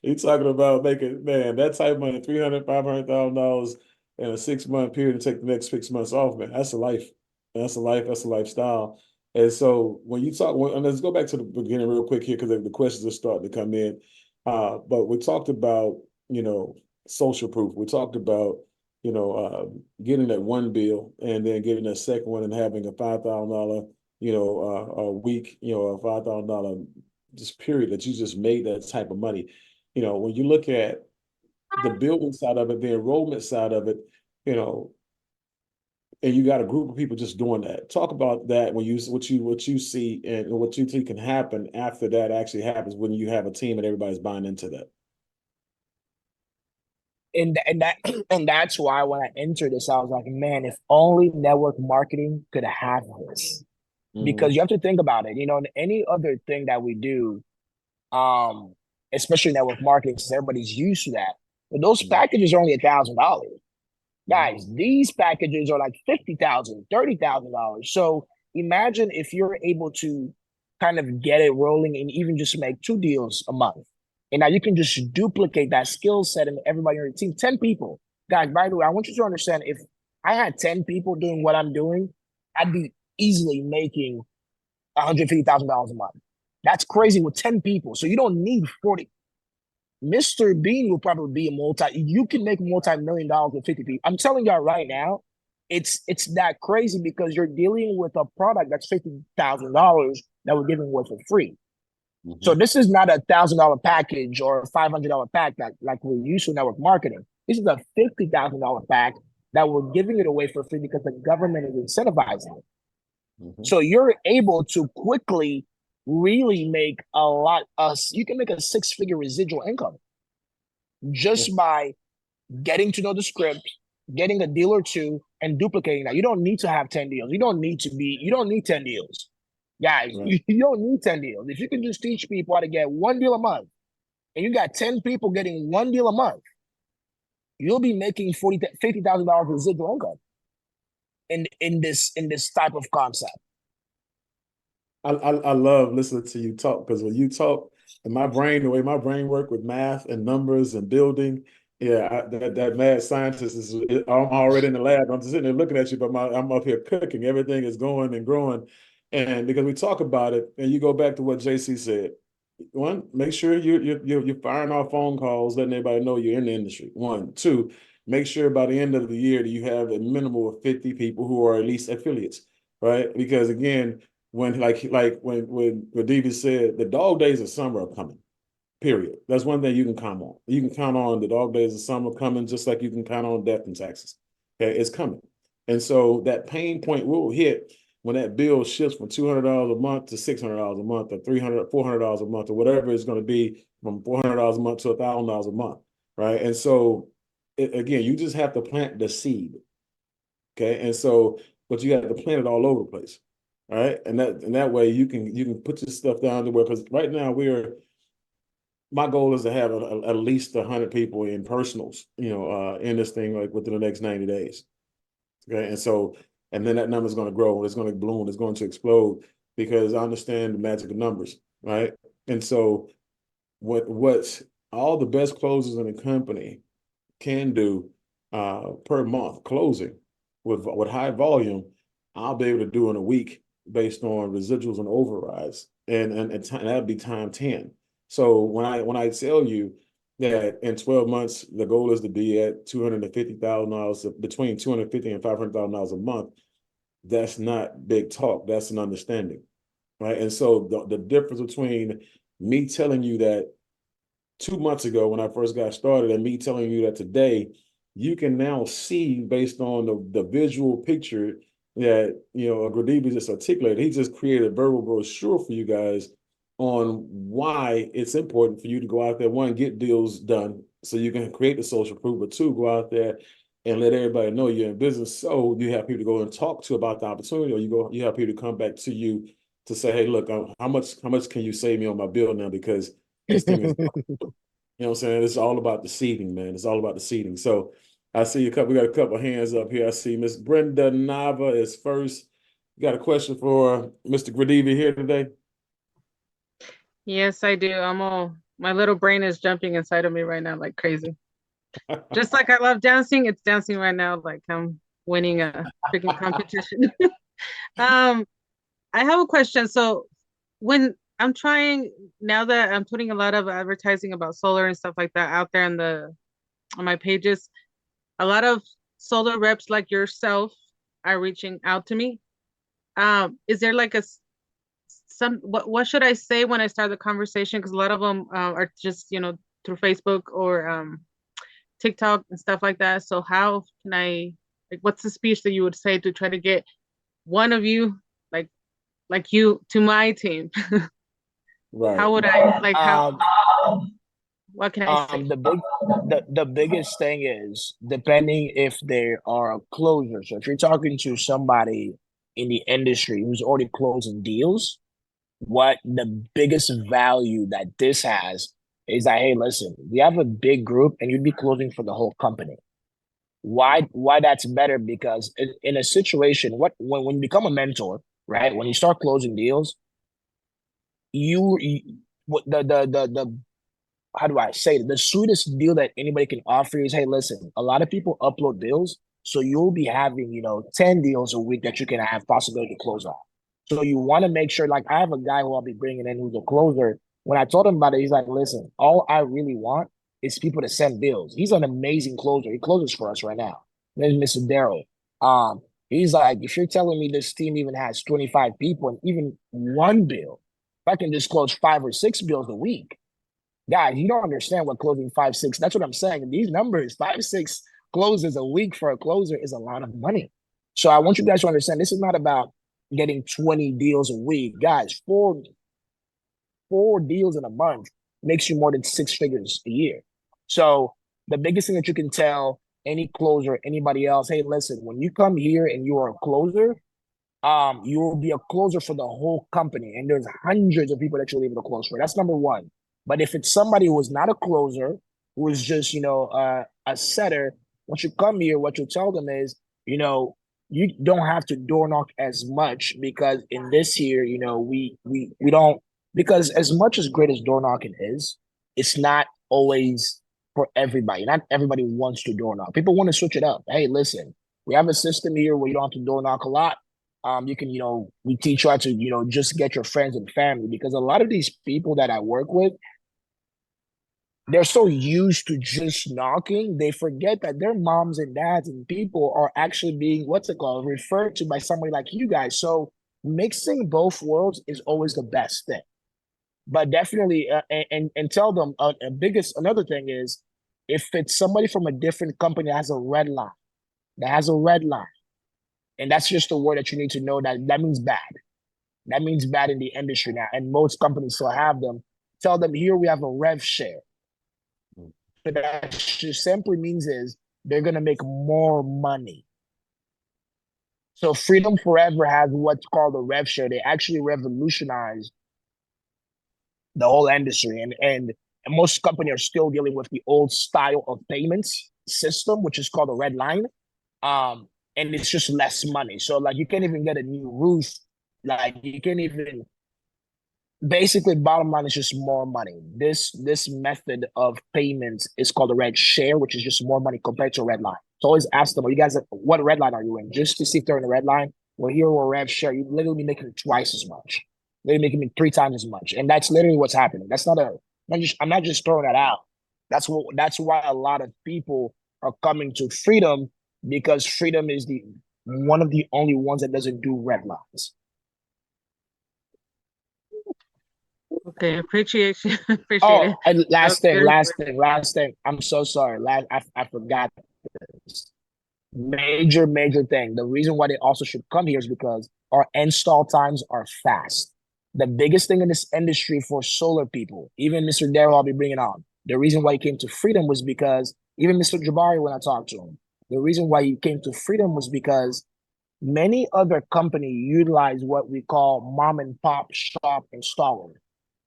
Speaker 1: You talking about making that type of money, $300,000, $500,000 in a 6 month period to take the next 6 months off, man. That's a life. That's a life. That's a lifestyle. And so when you talk, and let's go back to the beginning real quick here because the questions are starting to come in. But we talked about, social proof. We talked about, getting that one bill and then getting that second one and having a $5,000 a week, a $5,000 just period that you just made that type of money. When you look at the building side of it, the enrollment side of it, and you got a group of people just doing that. Talk about that when what you see and what you think can happen after that actually happens when you have a team and everybody's buying into that.
Speaker 2: And that's why when I entered this, I was like, man, if only network marketing could have this. Because you have to think about it. Any other thing that we do, especially network marketing, since everybody's used to that. But those packages are only $1,000. Guys, these packages are like $50,000, $30,000. So imagine if you're able to kind of get it rolling and even just make 2 deals a month. And now you can just duplicate that skill set and everybody on your team, 10 people. Guys, by the way, I want you to understand if I had 10 people doing what I'm doing, I'd be easily making $150,000 a month. That's crazy with 10 people. So you don't need 40. Mr. Bean will probably be you can make multi-million dollars with 50 people. I'm telling y'all right now, it's that crazy because you're dealing with a product that's $50,000 that we're giving away for free. So this is not $1,000 package or a $500 pack like we're used to network marketing. This is a $50,000 pack that we're giving it away for free because the government is incentivizing it.
Speaker 1: Mm-hmm.
Speaker 2: So you're able to quickly really make a lot. You can make a 6-figure residual income just by getting to know the script, getting a deal or two, and duplicating that. You don't need to have 10 deals. You don't need 10 deals. Guys,
Speaker 1: Right.
Speaker 2: you don't need 10 deals. If you can just teach people how to get one deal a month, and you got 10 people getting one deal a month, you'll be making $50,000 residual income in this type of concept.
Speaker 1: I love listening to you talk, because when you talk, and my brain, the way my brain work with math and numbers and building, yeah, that mad scientist is. I'm already in the lab. I'm just sitting there looking at you, but I'm up here cooking. Everything is going and growing, and because we talk about it, and you go back to what JC said. One, make sure you're firing off phone calls, letting everybody know you're in the industry. One, two, make sure by the end of the year that you have a minimum of 50 people who are at least affiliates, right? Because again, when when Gradivi said, the dog days of summer are coming. Period. That's one thing you can count on. You can count on the dog days of summer coming, just like you can count on death and taxes. Okay, it's coming. And so that pain point will hit when that bill shifts from $200 a month to $600 a month, or $300, $400 a month, or whatever it's going to be, from $400 a month to $1,000 a month, right? And so, again, you just have to plant the seed, okay? And so, but you have to plant it all over the place, right? And that way you can put your stuff down to where, because right now my goal is to have at least 100 people in personals, in this thing, like within the next 90 days. Okay. And so, and then that number is going to grow, it's going to bloom, it's going to explode, because I understand the magic of numbers, right? And so what's all the best closers in the company can do per month closing with high volume, I'll be able to do in a week based on residuals and overrides, and that'd be time 10. So when I tell you that in 12 months the goal is to be at $250,000, between $250,000 and $500,000 a month, that's not big talk. That's an understanding, right? And so the difference between me telling you that 2 months ago when I first got started, and me telling you that today, you can now see, based on the visual picture that Gradivi just articulated. He just created a verbal brochure for you guys on why it's important for you to go out there, one, get deals done so you can create the social proof, but two, go out there and let everybody know you're in business, so you have people to go and talk to about the opportunity, or you have people to come back to you to say, hey, look, how much can you save me on my bill now, because this thing is, what I'm saying? It's all about the seeding, man. It's all about the seeding. So I see we got a couple of hands up here. I see Miss Brenda Nava is first. You got a question for Mr. Gradivi here today?
Speaker 3: Yes, I do. My little brain is jumping inside of me right now like crazy. Just like I love dancing, it's dancing right now like I'm winning a freaking competition. Um, I have a question. So when I'm trying, now that I'm putting a lot of advertising about solar and stuff like that out there on my pages, a lot of solar reps like yourself are reaching out to me. Is there like what should I say when I start the conversation? Because a lot of them are just through Facebook or TikTok and stuff like that. So how can I, like, what's the speech that you would say to try to get one of you, like you, to my team?
Speaker 1: Right.
Speaker 3: How would I, like, what can I say?
Speaker 2: The biggest thing is, depending if they are a closer. So if you're talking to somebody in the industry who's already closing deals, what the biggest value that this has is that, hey, listen, we have a big group and you'd be closing for the whole company. Why that's better? Because in a situation, when you become a mentor, right? When you start closing deals, you what the how do I say it? The sweetest deal that anybody can offer is, hey, listen, a lot of people upload deals, so you'll be having, 10 deals a week that you can have possibility to close on. So you want to make sure, like, I have a guy who I'll be bringing in who's a closer. When I told him about it, he's like, listen, all I really want is people to send bills. He's an amazing closer. He closes for us right now. There's Mr. Daryl. He's like, if you're telling me this team even has 25 people and even one bill, if I can just close 5 or 6 bills a week, guys, you don't understand what closing 5, 6. That's what I'm saying. These numbers, 5, 6 closes a week for a closer is a lot of money. So I want you guys to understand this is not about getting 20 deals a week. Guys, four deals in a month makes you more than 6 figures a year. So the biggest thing that you can tell any closer, anybody else, hey, listen, when you come here and you are a closer, you will be a closer for the whole company. And there's hundreds of people that you'll be able to close for. That's number one. But if it's somebody who is not a closer, who is just, a setter, once you come here, what you tell them is, you don't have to door knock as much because in this here, we don't, because as much as great as door knocking is, it's not always for everybody. Not everybody wants to door knock. People want to switch it up. Hey, listen, we have a system here where you don't have to door knock a lot. You can, we teach you how to, just get your friends and family because a lot of these people that I work with, they're so used to just knocking, they forget that their moms and dads and people are actually being, what's it called, referred to by somebody like you guys. So mixing both worlds is always the best thing. But definitely, and tell them, another thing is, if it's somebody from a different company that has a red line, and that's just a word that you need to know that means bad. That means bad in the industry now, and most companies still have them. Tell them here we have a rev share. So that just simply means is they're gonna make more money. So Freedom Forever has what's called a rev share. They actually revolutionized the whole industry, and most companies are still dealing with the old style of payments system, which is called a red line. And it's just less money. So like you can't even get a new roof. Like you can't even basically bottom line is just more money. This method of payments is called a red share, which is just more money compared to a red line. So always ask them, are you guys what red line are you in? Just to see if they're in the red line. Well, here we're rev share. You literally be making twice as much. They're making me 3 times as much. And that's literally what's happening. I'm not just throwing that out. That's why a lot of people are coming to Freedom because Freedom is one of the only ones that doesn't do red lines.
Speaker 3: Okay, appreciate it.
Speaker 2: And last thing. I'm so sorry. I forgot this. Major thing. The reason why they also should come here is because our install times are fast. The biggest thing in this industry for solar people, even Mr. Darryl, I'll be bringing on. The reason why he came to Freedom was because even Mr. Jabari, when I talked to him, the reason why he came to Freedom was because many other companies utilize what we call mom and pop shop installer.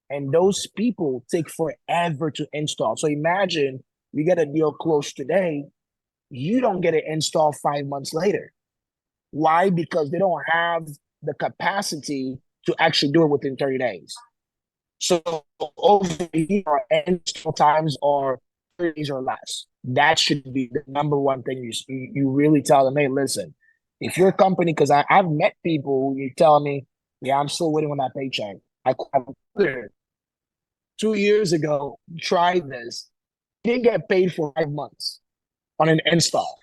Speaker 2: And those people take forever to install. So imagine we get a deal close today, you don't get it installed 5 months later. Why? Because they don't have the capacity to actually do it within 30 days. So over here, our install times are 30 days or less. That should be the number one thing you really tell them, hey, listen, if your company, because I've met people who you tell me, yeah, I'm still waiting on that paycheck. I 2 years ago, tried this, didn't get paid for 5 months on an install.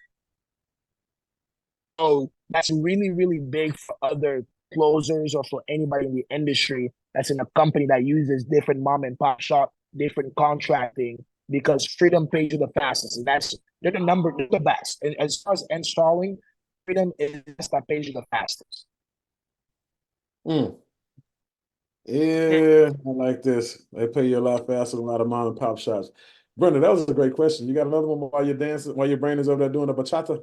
Speaker 2: So that's really big for other closers or for anybody in the industry that's in a company that uses different mom and pop shop, different contracting, because Freedom pays you the fastest. And they're the best. And as far as installing, Freedom is that pays you the fastest.
Speaker 1: Mm. Yeah, I like this. They pay you a lot faster than a lot of mom and pop shops. Brenda, that was a great question. You got another one while you're dancing, while your brain is over there doing the bachata?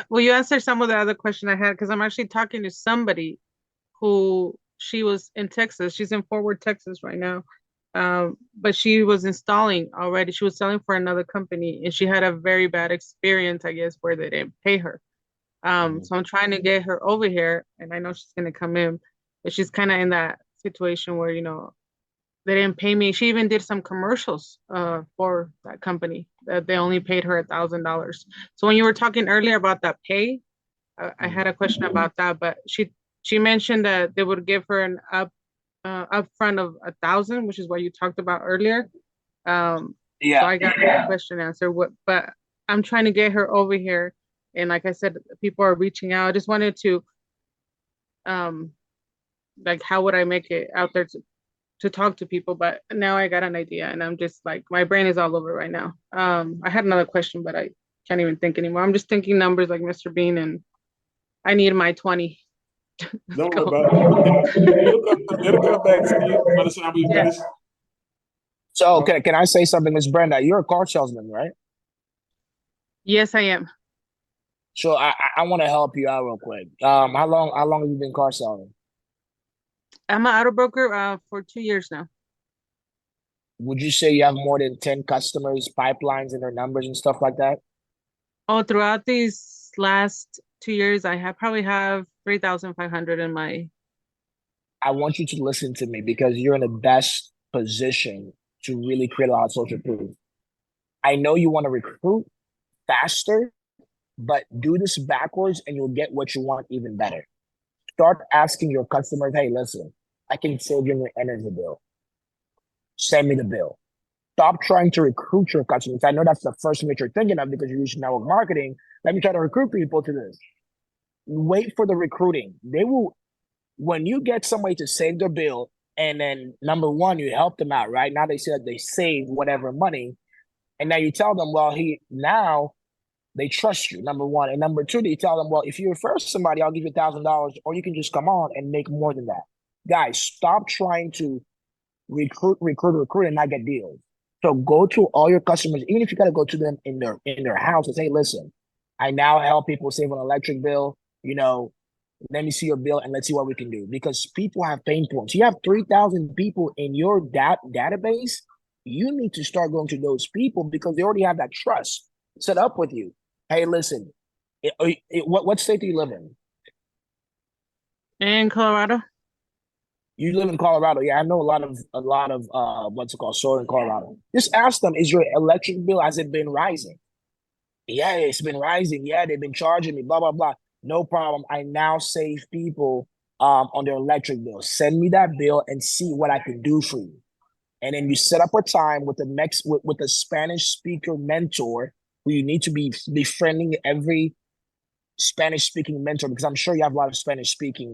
Speaker 3: Well, you answered some of the other question I had because I'm actually talking to somebody who she was in Texas. She's in Fort Worth, Texas right now. But she was installing already. She was selling for another company and she had a very bad experience, I guess, where they didn't pay her. So I'm trying to get her over here and I know she's gonna come in, but she's kind of in that situation where, they didn't pay me. She even did some commercials for that company that they only paid her $1,000. So when you were talking earlier about that pay, I had a question about that, but she mentioned that they would give her an upfront of 1,000, which is what you talked about earlier. So I got the question answered. But I'm trying to get her over here, and like I said, people are reaching out. I just wanted to, like, how would I make it out there to talk to people, but now I got an idea and I'm just like my brain is all over right now. I had another question, but I can't even think anymore. I'm just thinking numbers like Mr. Bean, and I need my 20.
Speaker 1: Don't worry
Speaker 3: Go.
Speaker 1: about it. It'll come back to you by the time we
Speaker 3: Yeah.
Speaker 1: finish.
Speaker 2: So can I say something, Miss Brenda? You're a car salesman, right?
Speaker 3: Yes, I am.
Speaker 2: So I want to help you out real quick. How long have you been car selling?
Speaker 3: I'm an auto broker for 2 years now.
Speaker 2: Would you say you have more than 10 customers, pipelines, and their numbers and stuff like that?
Speaker 3: Oh, throughout these last 2 years, I have probably have 3,500 in my.
Speaker 2: I want you to listen to me because you're in the best position to really create a lot of social proof. I know you want to recruit faster, but do this backwards and you'll get what you want even better. Start asking your customers, hey, listen, I can save you your energy bill. Send me the bill. Stop trying to recruit your customers. I know that's the first thing that you're thinking of because you're using network marketing. Let me try to recruit people to this. Wait for the recruiting. They will, when you get somebody to save their bill, and then number one, you help them out, right? Now they said they saved whatever money. And now you tell them, well, now they trust you, number one. And number two, they tell them, well, if you refer somebody, I'll give you $1,000, or you can just come on and make more than that. Guys, stop trying to recruit, and not get deals. So go to all your customers, even if you got to go to them in their house and say, listen, I now help people save an electric bill. Let me see your bill and let's see what we can do. Because people have pain points. You have 3,000 people in your database. You need to start going to those people because they already have that trust set up with you. Hey, listen, what state do you live in?
Speaker 3: In Colorado.
Speaker 2: You live in Colorado. Yeah, I know a lot of what's it called, solar in Colorado. Just ask them, is your electric bill, has it been rising? Yeah, it's been rising. Yeah, they've been charging me, blah, blah, blah. No problem. I now save people on their electric bill. Send me that bill and see what I can do for you. And then you set up a time with with a Spanish speaker mentor who you need to be befriending every Spanish speaking mentor, because I'm sure you have a lot of Spanish speaking,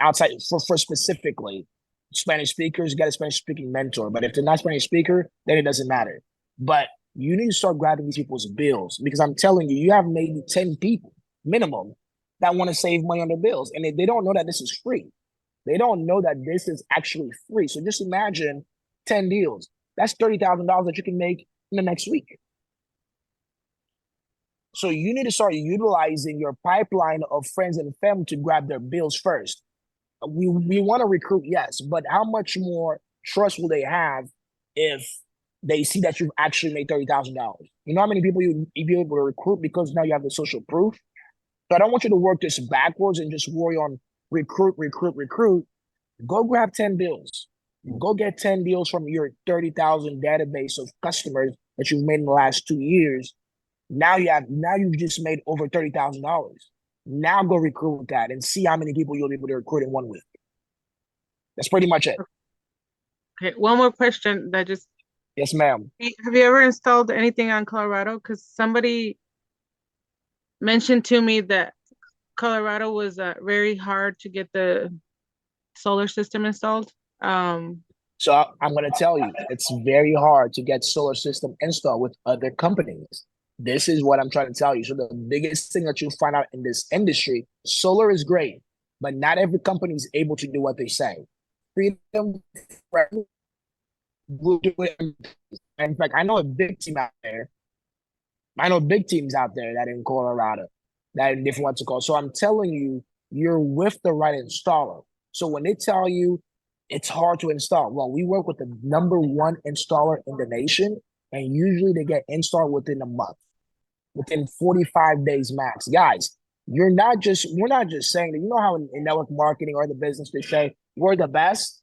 Speaker 2: outside for specifically Spanish speakers, get a Spanish speaking mentor. But if they're not Spanish speaker, then it doesn't matter. But you need to start grabbing these people's bills because I'm telling you, you have maybe 10 people minimum that want to save money on their bills. And they don't know that this is free. They don't know that this is actually free. So just imagine 10 deals. That's $30,000 that you can make in the next week. So you need to start utilizing your pipeline of friends and family to grab their bills first. We want to recruit, yes, but how much more trust will they have if they see that you've actually made $30,000? You know how many people you'd be able to recruit because now you have the social proof? So I don't want you to work this backwards and just worry on recruit. Go grab 10 bills. Go get 10 deals from your 30,000 database of customers that you've made in the last 2 years. Now you've just made over $30,000. Now go recruit that and see how many people you'll be able to recruit in 1 week. That's pretty much it.
Speaker 3: Okay, one more question that just.
Speaker 2: Yes, ma'am.
Speaker 3: Have you ever installed anything on Colorado? Because somebody mentioned to me that Colorado was very hard to get the solar system installed.
Speaker 2: So I'm going to tell you, it's very hard to get solar system installed with other companies. This is what I'm trying to tell you. So the biggest thing that you'll find out in this industry, solar is great, but not every company is able to do what they say. Freedom will do it. In fact, I know a big team out there. I know big teams out there that in Colorado, that in different what's it called. So I'm telling you, you're with the right installer. So when they tell you it's hard to install, well, we work with the #1 installer in the nation, and usually they get installed within a month, within 45 days max. Guys, we're not just saying that. You know how in network marketing or the business they say we're the best,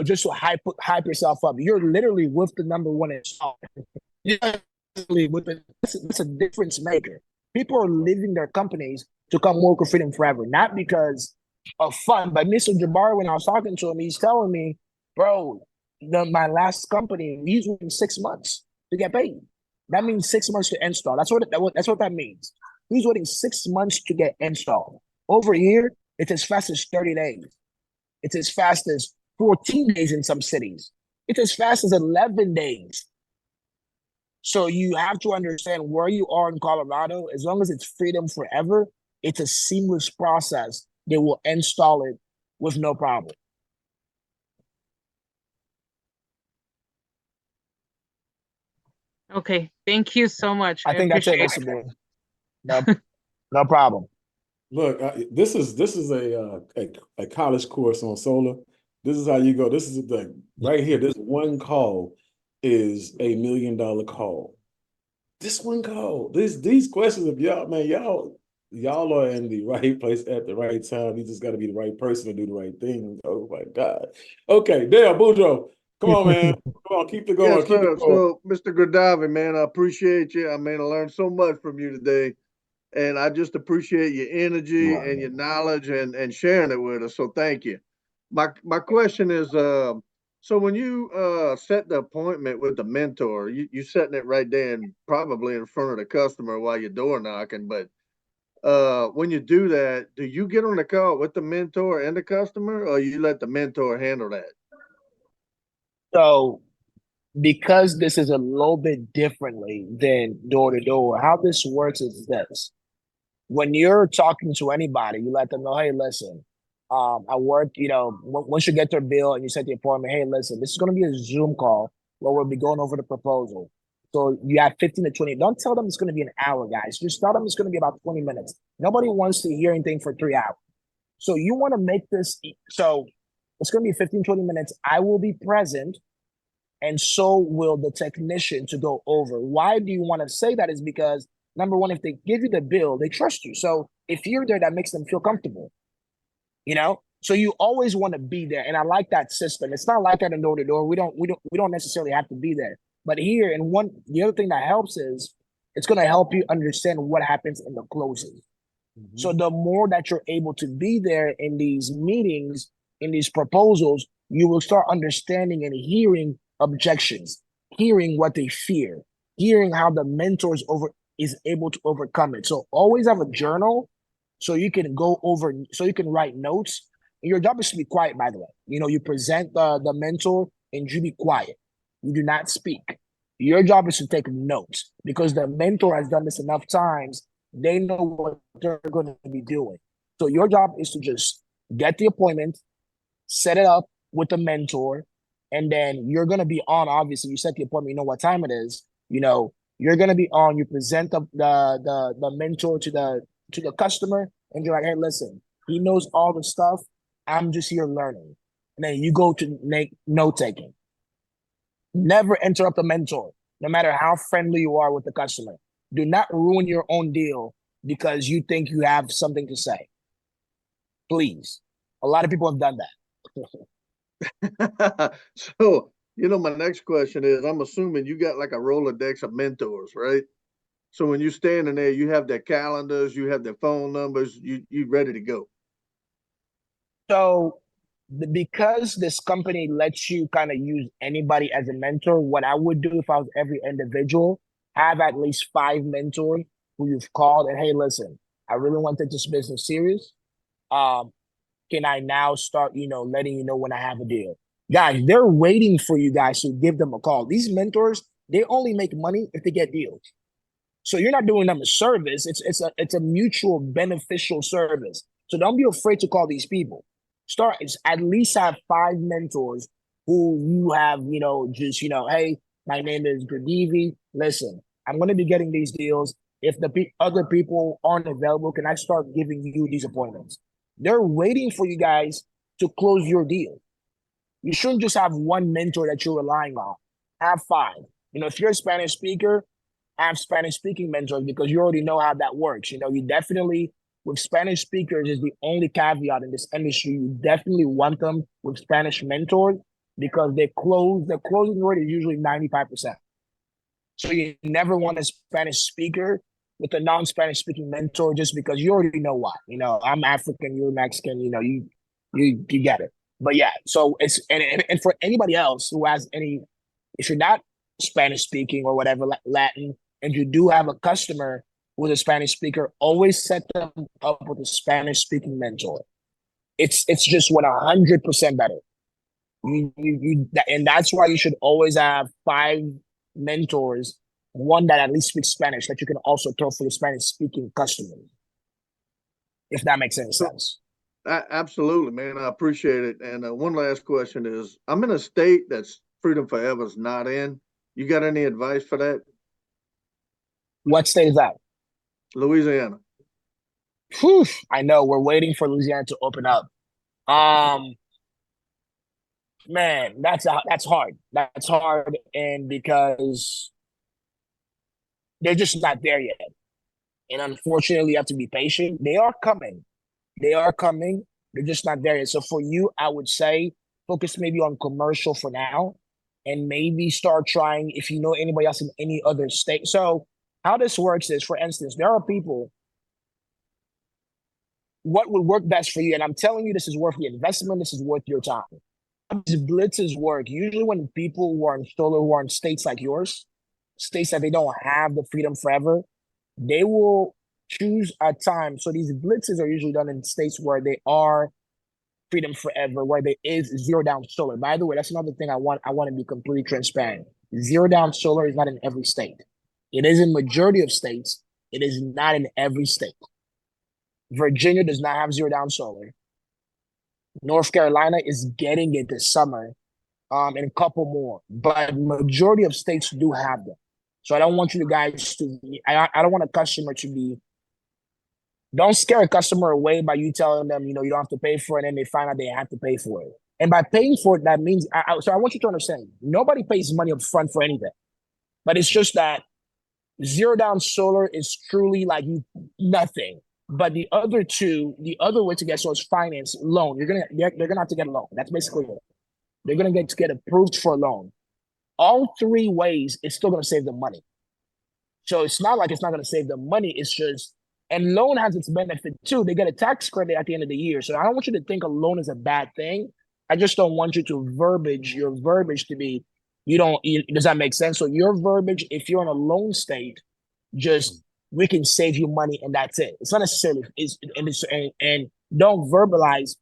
Speaker 2: just to hype yourself up. You're literally with the #1 installer. It's a difference maker. People are leaving their companies to come work with Freedom Forever, not because of fun. But Mr. Jabari, when I was talking to him, he's telling me, bro, my last company, he's waiting 6 months to get paid. That means 6 months to install. That's what that means. He's waiting 6 months to get installed. Over here, it's as fast as 30 days. It's as fast as 14 days in some cities. It's as fast as 11 days. So you have to understand where you are in Colorado. As long as it's freedom forever, it's a seamless process. They will install it with no problem.
Speaker 3: Okay, thank you so much.
Speaker 2: I think that's it,
Speaker 3: appreciate
Speaker 2: Mr. Boone. No problem.
Speaker 1: Look, this is a college course on solar. This is how you go. This is the thing right here. This one call is $1 million call. This one call. These questions of y'all, man, y'all are in the right place at the right time. You just got to be the right person to do the right thing. Oh my God. Okay, Dale Boudreaux, come on, man. Come on, keep it going.
Speaker 4: Yes,
Speaker 1: Keep
Speaker 4: sir.
Speaker 1: it going.
Speaker 4: So, Mr. Gradivi, man, I appreciate you. I mean, I learned so much from you today. And I just appreciate your energy and your knowledge and sharing it with us. So thank you. My question is, so when you set the appointment with the mentor, you setting it right there and probably in front of the customer while you're door knocking. But when you do that, do you get on the call with the mentor and the customer, or you let the mentor handle that?
Speaker 2: So because this is a little bit differently than door to door, how this works is this. When you're talking to anybody, you let them know, hey, listen, I work, once you get their bill and you set the appointment, hey, listen, this is going to be a Zoom call where we'll be going over the proposal. So you have 15 to 20. Don't tell them it's going to be an hour, guys. Just tell them it's going to be about 20 minutes. Nobody wants to hear anything for 3 hours. So you want to make this, so it's going to be 15, 20 minutes. I will be present, and so will the technician to go over. Why do you want to say that? Is because number one, if they give you the bill, they trust you. So if you're there, that makes them feel comfortable, So you always want to be there. And I like that system. It's not like that in door to door. We don't necessarily have to be there. But here, the other thing that helps is it's going to help you understand what happens in the closes. Mm-hmm. So the more that you're able to be there in these meetings, in these proposals, you will start understanding and hearing objections, hearing what they fear, hearing how the mentors is able to overcome it. So always have a journal so you can so you can write notes. Your job is to be quiet, by the way. You present the mentor and you be quiet. You do not speak. Your job is to take notes because the mentor has done this enough times. They know what they're going to be doing. So your job is to just get the appointment, set it up with the mentor, and then you're going to be on. Obviously, you set the appointment, you know what time it is. You're going to be on. You present the mentor to the customer, and you're like, hey, listen, he knows all the stuff. I'm just here learning. And then you go to make note taking. Never interrupt the mentor, no matter how friendly you are with the customer. Do not ruin your own deal because you think you have something to say. Please. A lot of people have done
Speaker 4: that. So, my next question is, I'm assuming you got like a Rolodex of mentors, right? So when you're standing there, you have their calendars, you have their phone numbers, you ready to go.
Speaker 2: So because this company lets you kind of use anybody as a mentor, what I would do if I was every individual, have at least 5 mentors who you've called and, hey, listen, I really want to take this business serious. Can I now start, letting you know when I have a deal? Guys, they're waiting for you guys to give them a call. These mentors, they only make money if they get deals. So you're not doing them a service. It's a mutual beneficial service. So don't be afraid to call these people. At least have 5 mentors who you have, hey, my name is Gradivi. Listen, I'm going to be getting these deals. If the other people aren't available, can I start giving you these appointments? They're waiting for you guys to close your deal. You shouldn't just have one mentor that you're relying on. Have 5. If you're a Spanish speaker, have Spanish speaking mentors because you already know how that works. You definitely, with Spanish speakers is the only caveat in this industry. You definitely want them with Spanish mentors because their closing rate is usually 95%. So you never want a Spanish speaker with a non-Spanish speaking mentor just because you already know why. I'm African, you're Mexican, you get it. But yeah, so it's and for anybody else who has if you're not Spanish speaking or whatever Latin, and you do have a customer with a Spanish speaker, always set them up with a Spanish speaking mentor. It's just 100% better. And that's why you should always have 5 mentors, one that at least speaks Spanish that you can also throw for your Spanish speaking customers, if that makes any sense.
Speaker 4: Absolutely, man. I appreciate it. And one last question is, I'm in a state that's Freedom Forever is not in. You got any advice for that?
Speaker 2: What state is that?
Speaker 4: Louisiana.
Speaker 2: Whew, I know we're waiting for Louisiana to open up. Man, that's hard. That's hard, and because they're just not there yet. And unfortunately, you have to be patient. They are coming. They are coming. They're just not there yet. So for you, I would say focus maybe on commercial for now, and maybe start trying if you know anybody else in any other state. So how this works is, for instance, there are people. What would work best for you? And I'm telling you, this is worth the investment. This is worth your time. These blitzes work usually when people who are in solar, who are in states like yours, states that they don't have the freedom forever, they will choose a time. So these blitzes are usually done in states where they are freedom forever, where there is zero down solar. By the way, that's another thing I want to be completely transparent. Zero down solar is not in every state. It is in majority of states. It is not in every state. Virginia does not have zero down solar. North Carolina is getting it this summer, and a couple more, but majority of states do have them. So I don't want you guys to. I don't want a customer to be. Don't scare a customer away by you telling them, you don't have to pay for it, and then they find out they have to pay for it. And by paying for it, that means. So I want you to understand, nobody pays money up front for anything, but it's just that zero down solar is truly like nothing. But the other way to get so is finance loan. They're gonna have to get a loan. That's basically it. They're gonna get approved for a loan. All 3 ways, it's still gonna save them money. So it's not like it's not gonna save them money. It's just, and loan has its benefit too. They get a tax credit at the end of the year. So I don't want you to think a loan is a bad thing. I just don't want you to your verbiage to be, does that make sense? So your verbiage, if you're in a loan state, just we can save you money and that's it. It's not necessarily and don't verbalize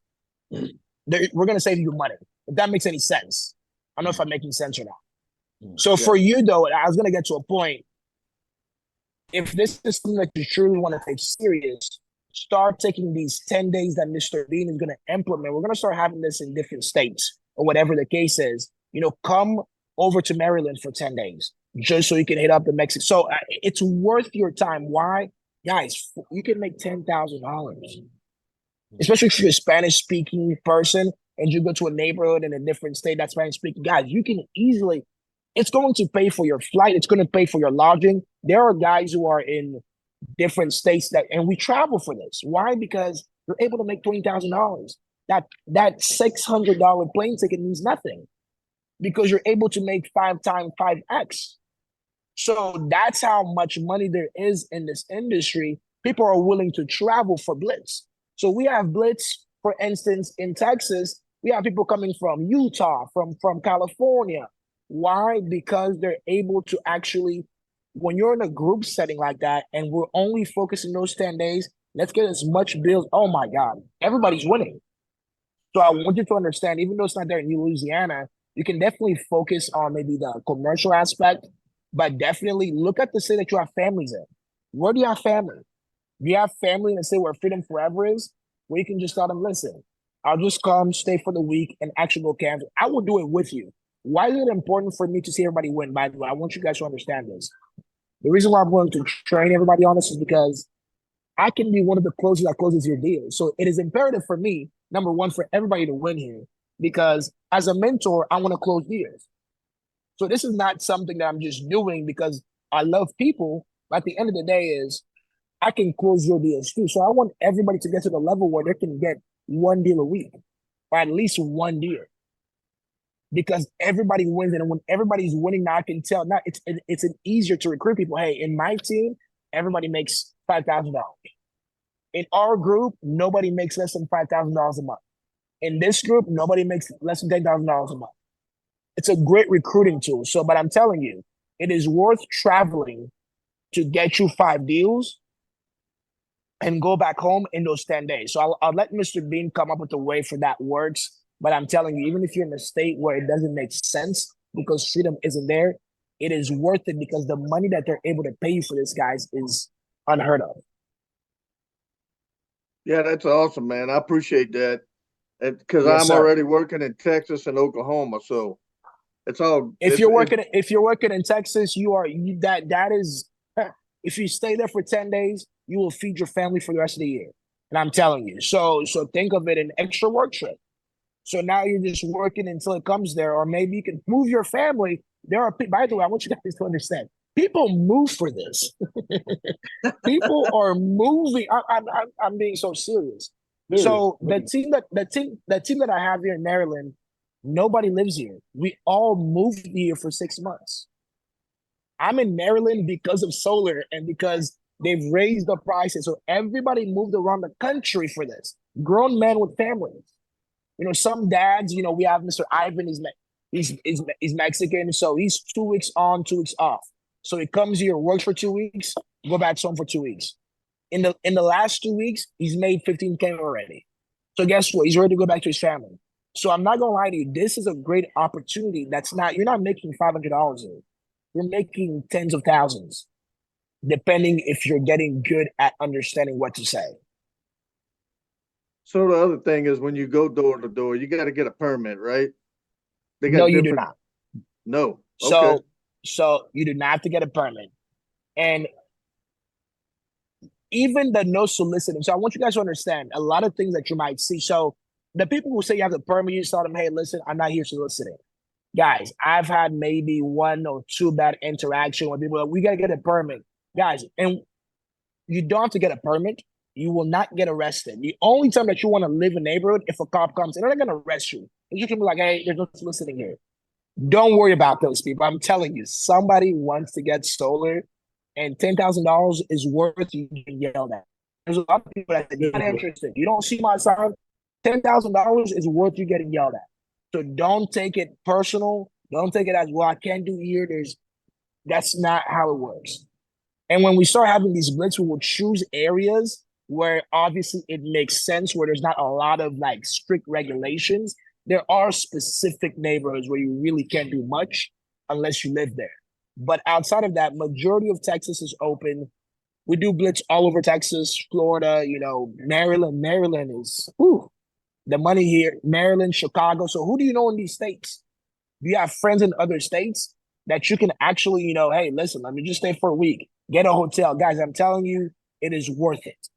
Speaker 2: we're gonna save you money. If that makes any sense. I don't know if I'm making sense or not. So for you though, I was gonna get to a point. If this is something that you truly want to take serious, start taking these 10 days that Mr. Bean is gonna implement. We're gonna start having this in different states or whatever the case is. Come over to Maryland for 10 days. Just so you can hit up the Mexico. So it's worth your time. Why? Guys, you can make $10,000. Especially if you're a Spanish-speaking person and you go to a neighborhood in a different state that's Spanish-speaking. Guys, you can easily, it's going to pay for your flight. It's going to pay for your lodging. There are guys who are in different states and we travel for this. Why? Because you're able to make $20,000. That $600 plane ticket means nothing because you're able to make 5 times 5x. So that's how much money there is in this industry. People are willing to travel for Blitz. So we have Blitz, for instance, in Texas. We have people coming from Utah, from California. Why? Because they're able to actually, when you're in a group setting like that, and we're only focusing those 10 days, let's get as much bills. Oh my God, everybody's winning. So I want you to understand, even though it's not there in Louisiana, you can definitely focus on maybe the commercial aspect, but definitely look at the state that you have families in. Where do you have family? Do you have family in the state where Freedom Forever is? Where you can just tell them, listen, I'll just come, stay for the week, and actually go camping. I will do it with you. Why is it important for me to see everybody win? By the way, I want you guys to understand this. The reason why I'm willing to train everybody on this is because I can be one of the closers that closes your deal. So it is imperative for me, number one, for everybody to win here, because as a mentor, I want to close deals. So this is not something that I'm just doing because I love people. But at the end of the day is I can close your deals too. So I want everybody to get to the level where they can get 1 deal a week or at least 1 deal. Because everybody wins, and when everybody's winning, now I can tell. Now it's an easier to recruit people. Hey, in my team, everybody makes $5,000. In our group, nobody makes less than $5,000 a month. In this group, nobody makes less than $10,000 a month. It's a great recruiting tool. So, but I'm telling you, it is worth traveling to get you 5 deals and go back home in those 10 days. So I'll let Mr. Bean come up with a way for that works. But I'm telling you, even if you're in a state where it doesn't make sense because freedom isn't there, it is worth it because the money that they're able to pay you for this, guys, is unheard of.
Speaker 4: Yeah, that's awesome, man. I appreciate that. Because
Speaker 2: Yes,
Speaker 4: I'm
Speaker 2: sir.
Speaker 4: already working in Texas and Oklahoma, so it's all
Speaker 2: If you're working in Texas, that is if you stay there for 10 days, you will feed your family for the rest of the year. And I'm telling you. So think of it an extra work trip. So now you're just working until it comes there, or maybe you can move your family. There are, by the way, I want you guys to understand. People move for this. People are moving. I'm being so serious.
Speaker 1: Serious.
Speaker 2: So the team that I have here in Maryland, nobody lives here. We all moved here for 6 months. I'm in Maryland because of solar and because they've raised the prices. So everybody moved around the country for this. Grown men with families. Some dads. We have Mr. Ivan. He's Mexican, so he's 2 weeks on, 2 weeks off. So he comes here, works for 2 weeks, go back home for 2 weeks. In the last 2 weeks, he's made 15K already. So guess what? He's ready to go back to his family. So I'm not gonna lie to you. This is a great opportunity. You're not making $500 here. You're making tens of thousands, depending if you're getting good at understanding what to say.
Speaker 4: So the other thing is when you go door to door, you got to get a permit, right? They
Speaker 2: No,
Speaker 4: got
Speaker 2: you do
Speaker 4: different.
Speaker 2: not.
Speaker 4: No. Okay.
Speaker 2: So you do not have to get a permit. And even the no soliciting. So I want you guys to understand a lot of things that you might see. So the people who say you have the permit, you tell them, hey, listen, I'm not here soliciting. Guys, I've had maybe one or two bad interaction with people. We got to get a permit. Guys, and you don't have to get a permit. You will not get arrested. The only time that you want to live in a neighborhood, if a cop comes, they're not going to arrest you. They're just going to be like, hey, there's no soliciting here. Don't worry about those people. I'm telling you, somebody wants to get solar, and $10,000 is worth you getting yelled at. There's a lot of people that are not interested. You don't see my sign. $10,000 is worth you getting yelled at. So don't take it personal. Don't take it as well. I can't do here. That's not how it works. And when we start having these blitz, we will choose areas where obviously it makes sense, where there's not a lot of like strict regulations. There are specific neighborhoods where you really can't do much unless you live there. But outside of that, majority of Texas is open. We do blitz all over Texas, Florida, Maryland. Maryland is the money here. Maryland, Chicago. So who do you know in these states? Do you have friends in other states that you can actually, hey, listen, let me just stay for a week, get a hotel. Guys, I'm telling you, it is worth it.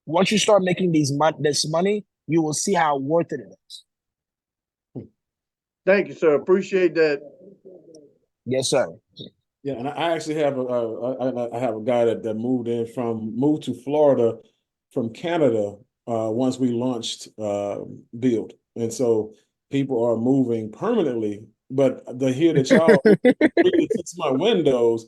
Speaker 2: Once you start making this money, you will see how worth it is.
Speaker 4: Thank you, sir. Appreciate that.
Speaker 2: Yes, sir.
Speaker 1: Yeah, and I actually have I have a guy that moved to Florida from Canada once we launched BYLD, and so people are moving permanently. But the here that y'all 3 to 6 month windows,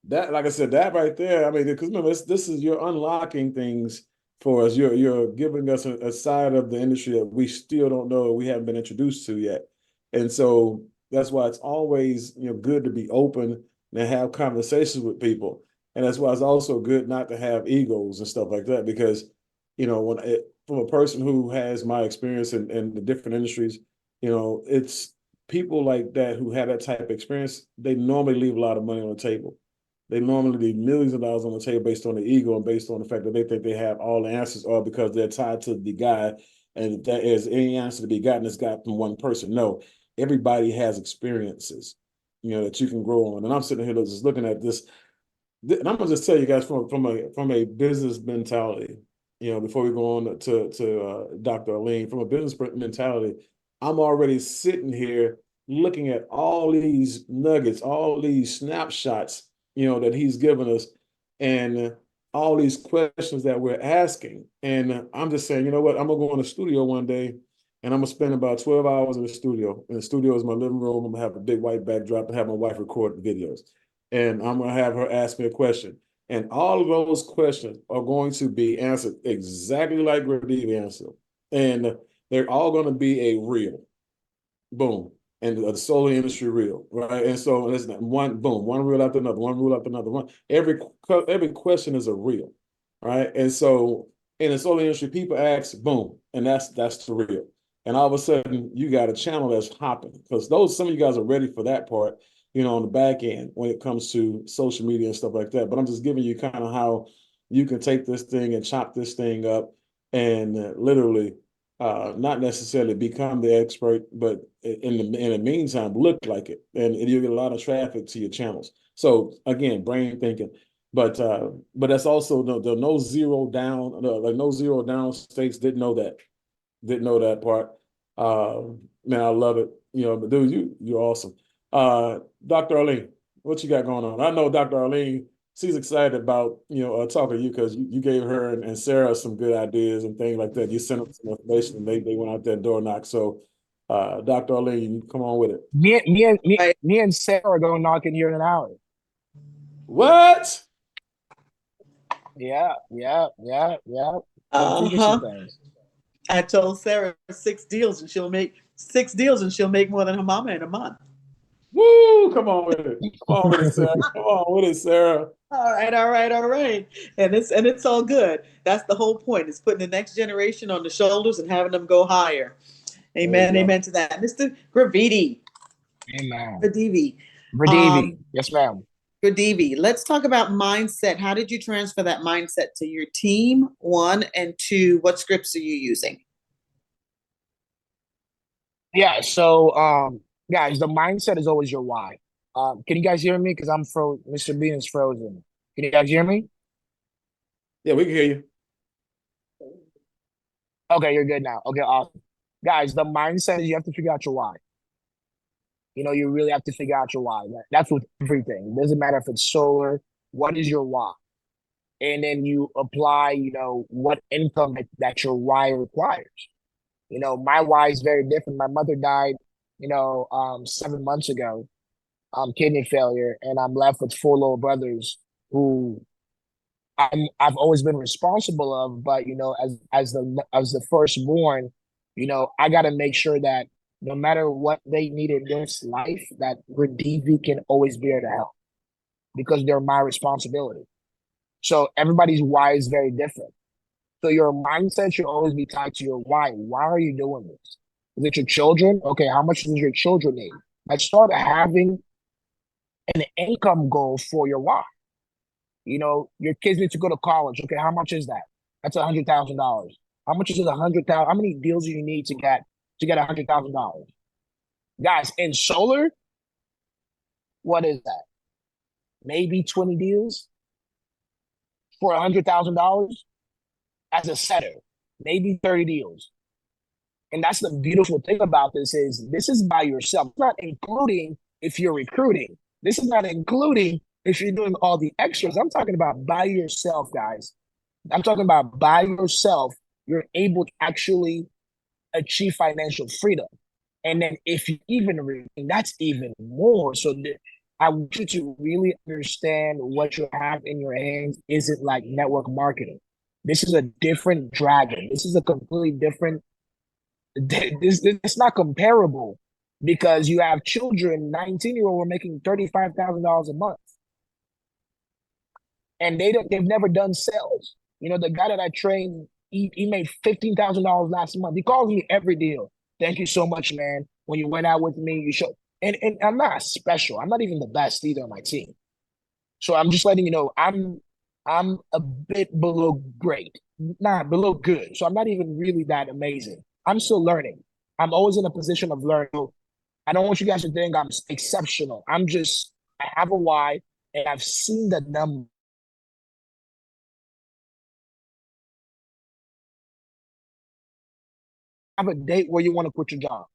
Speaker 1: that like I said, that right there. I mean, because remember, this is you're unlocking things for us. You're giving us a side of the industry that we still don't know, we haven't been introduced to yet, and so that's why it's always good to be open and have conversations with people. And that's why it's also good not to have egos and stuff like that, because, from a person who has my experience in the different industries, it's people like that who have that type of experience, they normally leave a lot of money on the table. They normally leave millions of dollars on the table based on the ego and based on the fact that they think they have all the answers, or because they're tied to the guy. And if that is any answer to be gotten, it's got from one person. No, everybody has experiences that you can grow on. And I'm sitting here just looking at this, and I'm gonna just tell you guys from a business mentality, before we go on to Dr. Aline, from a business mentality, I'm already sitting here looking at all these nuggets, all these snapshots, that he's given us, and all these questions that we're asking. And I'm just saying, you know what, I'm gonna go in the studio one day and I'm gonna spend about 12 hours in the studio. And the studio is my living room. I'm gonna have a big white backdrop and have my wife record the videos. And I'm gonna have her ask me a question. And all of those questions are going to be answered exactly like Gradivi answered. And they're all gonna be a reel. Boom. And the solar industry reel, right? And so it's one reel after another, one reel after another. Every question is a reel, right? And so in the solar industry, people ask, boom, and that's the reel. and all of a sudden you got a channel that's hopping, because some of you guys are ready for that part, on the back end when it comes to social media and stuff like that. But I'm just giving you kind of how you can take this thing and chop this thing up and literally not necessarily become the expert, but in the meantime, look like it, and you'll get a lot of traffic to your channels. So again, brain thinking, but that's also the no zero down, like no zero down states. Didn't know that part. Man, I love it. But dude, you're awesome. Dr. Arlene, what you got going on? I know Dr. Arlene, she's excited about talking to you, because you gave her and Sarah some good ideas and things like that. You sent them some information, and they went out there door knock. So, Dr. Arlene, you come on with it.
Speaker 2: Me and Sarah are going knocking here in an hour.
Speaker 1: What?
Speaker 2: Yeah. Some things.
Speaker 5: I told Sarah 6 deals and she'll make more than her mama in a month.
Speaker 1: Woo! Come on with it. Come on with it, Sarah. Come on with it, Sarah.
Speaker 5: All right. And it's all good. That's the whole point. It's putting the next generation on the shoulders and having them go higher. Amen. Amen to that. Mr. Gradivi.
Speaker 2: Amen.
Speaker 5: Gradivi.
Speaker 2: Yes, ma'am.
Speaker 5: Gradivi, let's talk about mindset. How did you transfer that mindset to your team? 1, and 2, what scripts are you using?
Speaker 2: Yeah, so guys, the mindset is always your why. Can you guys hear me? Because I'm frozen. Mr. Bean is frozen. Can you guys hear me?
Speaker 1: Yeah, we can hear you.
Speaker 2: Okay, you're good now. Okay, awesome. Guys, the mindset is you have to figure out your why. You really have to figure out your why. That's with everything. It doesn't matter if it's solar. What is your why? And then you apply, what income that your why requires. My why is very different. My mother died, 7 months ago, kidney failure, and I'm left with 4 little brothers who I've always been responsible of. But as the firstborn, I got to make sure that no matter what they need in this life, that Gradivi can always be there to help, because they're my responsibility. So everybody's why is very different. So your mindset should always be tied to your why. Why are you doing this? Is it your children? Okay, how much does your children need? Like, start having an income goal for your why. Your kids need to go to college. Okay, how much is that? That's $100,000. How much is it? 100,000? How many deals do you need to get $100,000? Guys, in solar, what is that? Maybe 20 deals for $100,000 as a setter. Maybe 30 deals. And that's the beautiful thing about this is by yourself. It's not including if you're recruiting. This is not including if you're doing all the extras. I'm talking about by yourself, guys. I'm talking about by yourself, you're able to actually achieve financial freedom. And then if you even, that's even more. So I want you to really understand what you have in your hands isn't like network marketing. This is a different dragon. This is a completely different, it's not comparable, because you have children, 19-year-old are making $35,000 a month. And they've never done sales. The guy that I trained, he made $15,000 last month. He calls me every deal. Thank you so much, man. When you went out with me, you showed. And I'm not special. I'm not even the best either on my team. So I'm just letting you know I'm a bit below great, not below good. So I'm not even really that amazing. I'm still learning. I'm always in a position of learning. I don't want you guys to think I'm exceptional. I have a why, and I've seen the number. Have a date where you want to quit your job.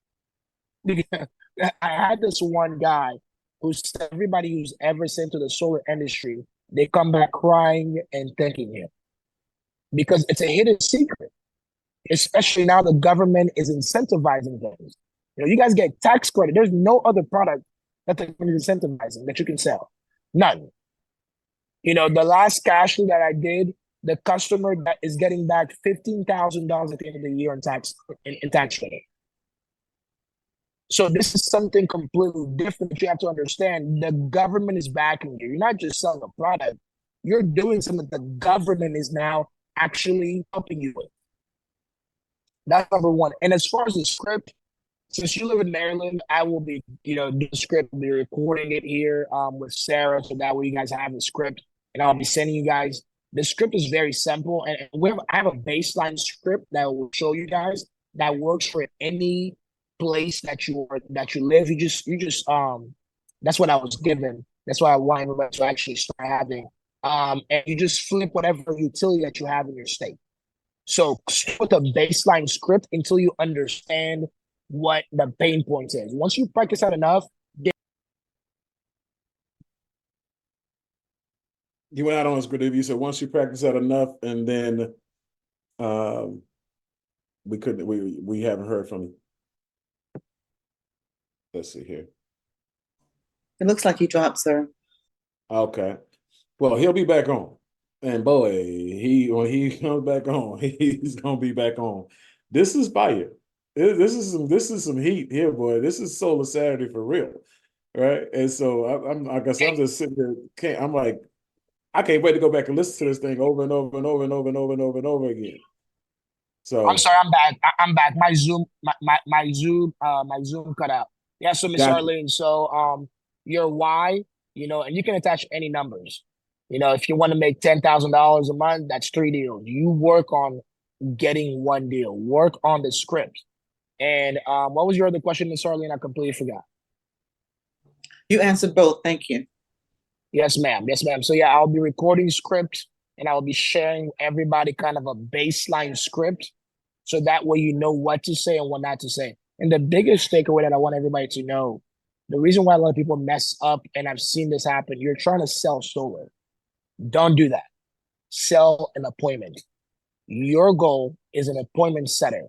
Speaker 2: I had this one guy who said everybody who's ever sent to the solar industry, they come back crying and thanking him, because it's a hidden secret, especially now the government is incentivizing things. You guys get tax credit. There's no other product that the government is incentivizing that you can sell. None. The last cash that I did, the customer that is getting back $15,000 at the end of the year in tax credit. So this is something completely different that you have to understand. The government is backing you. You're not just selling a product. You're doing something that the government is now actually helping you with. That's number one. And as far as the script, since you live in Maryland, I will be, do the script, I'll be recording it here with Sarah, so that way you guys have the script, and I'll be sending you guys. The script is very simple, and I have a baseline script that will show you guys that works for any place that you live. You just that's what I was given. That's why I wanted to actually start having. And you just flip whatever utility that you have in your state. So with a baseline script until you understand what the pain point is. Once you practice that enough,
Speaker 1: You went out on us, Gradivi. You said once you practice that enough, and then um, we haven't heard from you. Let's see here.
Speaker 5: It looks like he dropped, sir.
Speaker 1: Okay. Well, he'll be back on. And boy, when he comes back on, he's gonna be back on. This is fire. This is some heat here, boy. This is Solar Saturday for real, right? And so I'm like I said, I'm just sitting there. I'm like, I can't wait to go back and listen to this thing over and over and over and over and over and over and over again. So
Speaker 2: I'm sorry, I'm back. I'm back. My Zoom cut out. Yeah, so Miss
Speaker 1: gotcha.
Speaker 2: Arlene, so your why, and you can attach any numbers. If you want to make $10,000 a month, that's 3 deals. You work on getting one deal. Work on the script. And what was your other question, Miss Arlene? I completely forgot.
Speaker 5: You answered both. Thank you.
Speaker 2: Yes, ma'am. Yes, ma'am. So yeah, I'll be recording script and I'll be sharing everybody kind of a baseline script. So that way you know what to say and what not to say. And the biggest takeaway that I want everybody to know, the reason why a lot of people mess up, and I've seen this happen, you're trying to sell solar. Don't do that. Sell an appointment. Your goal is an appointment setter.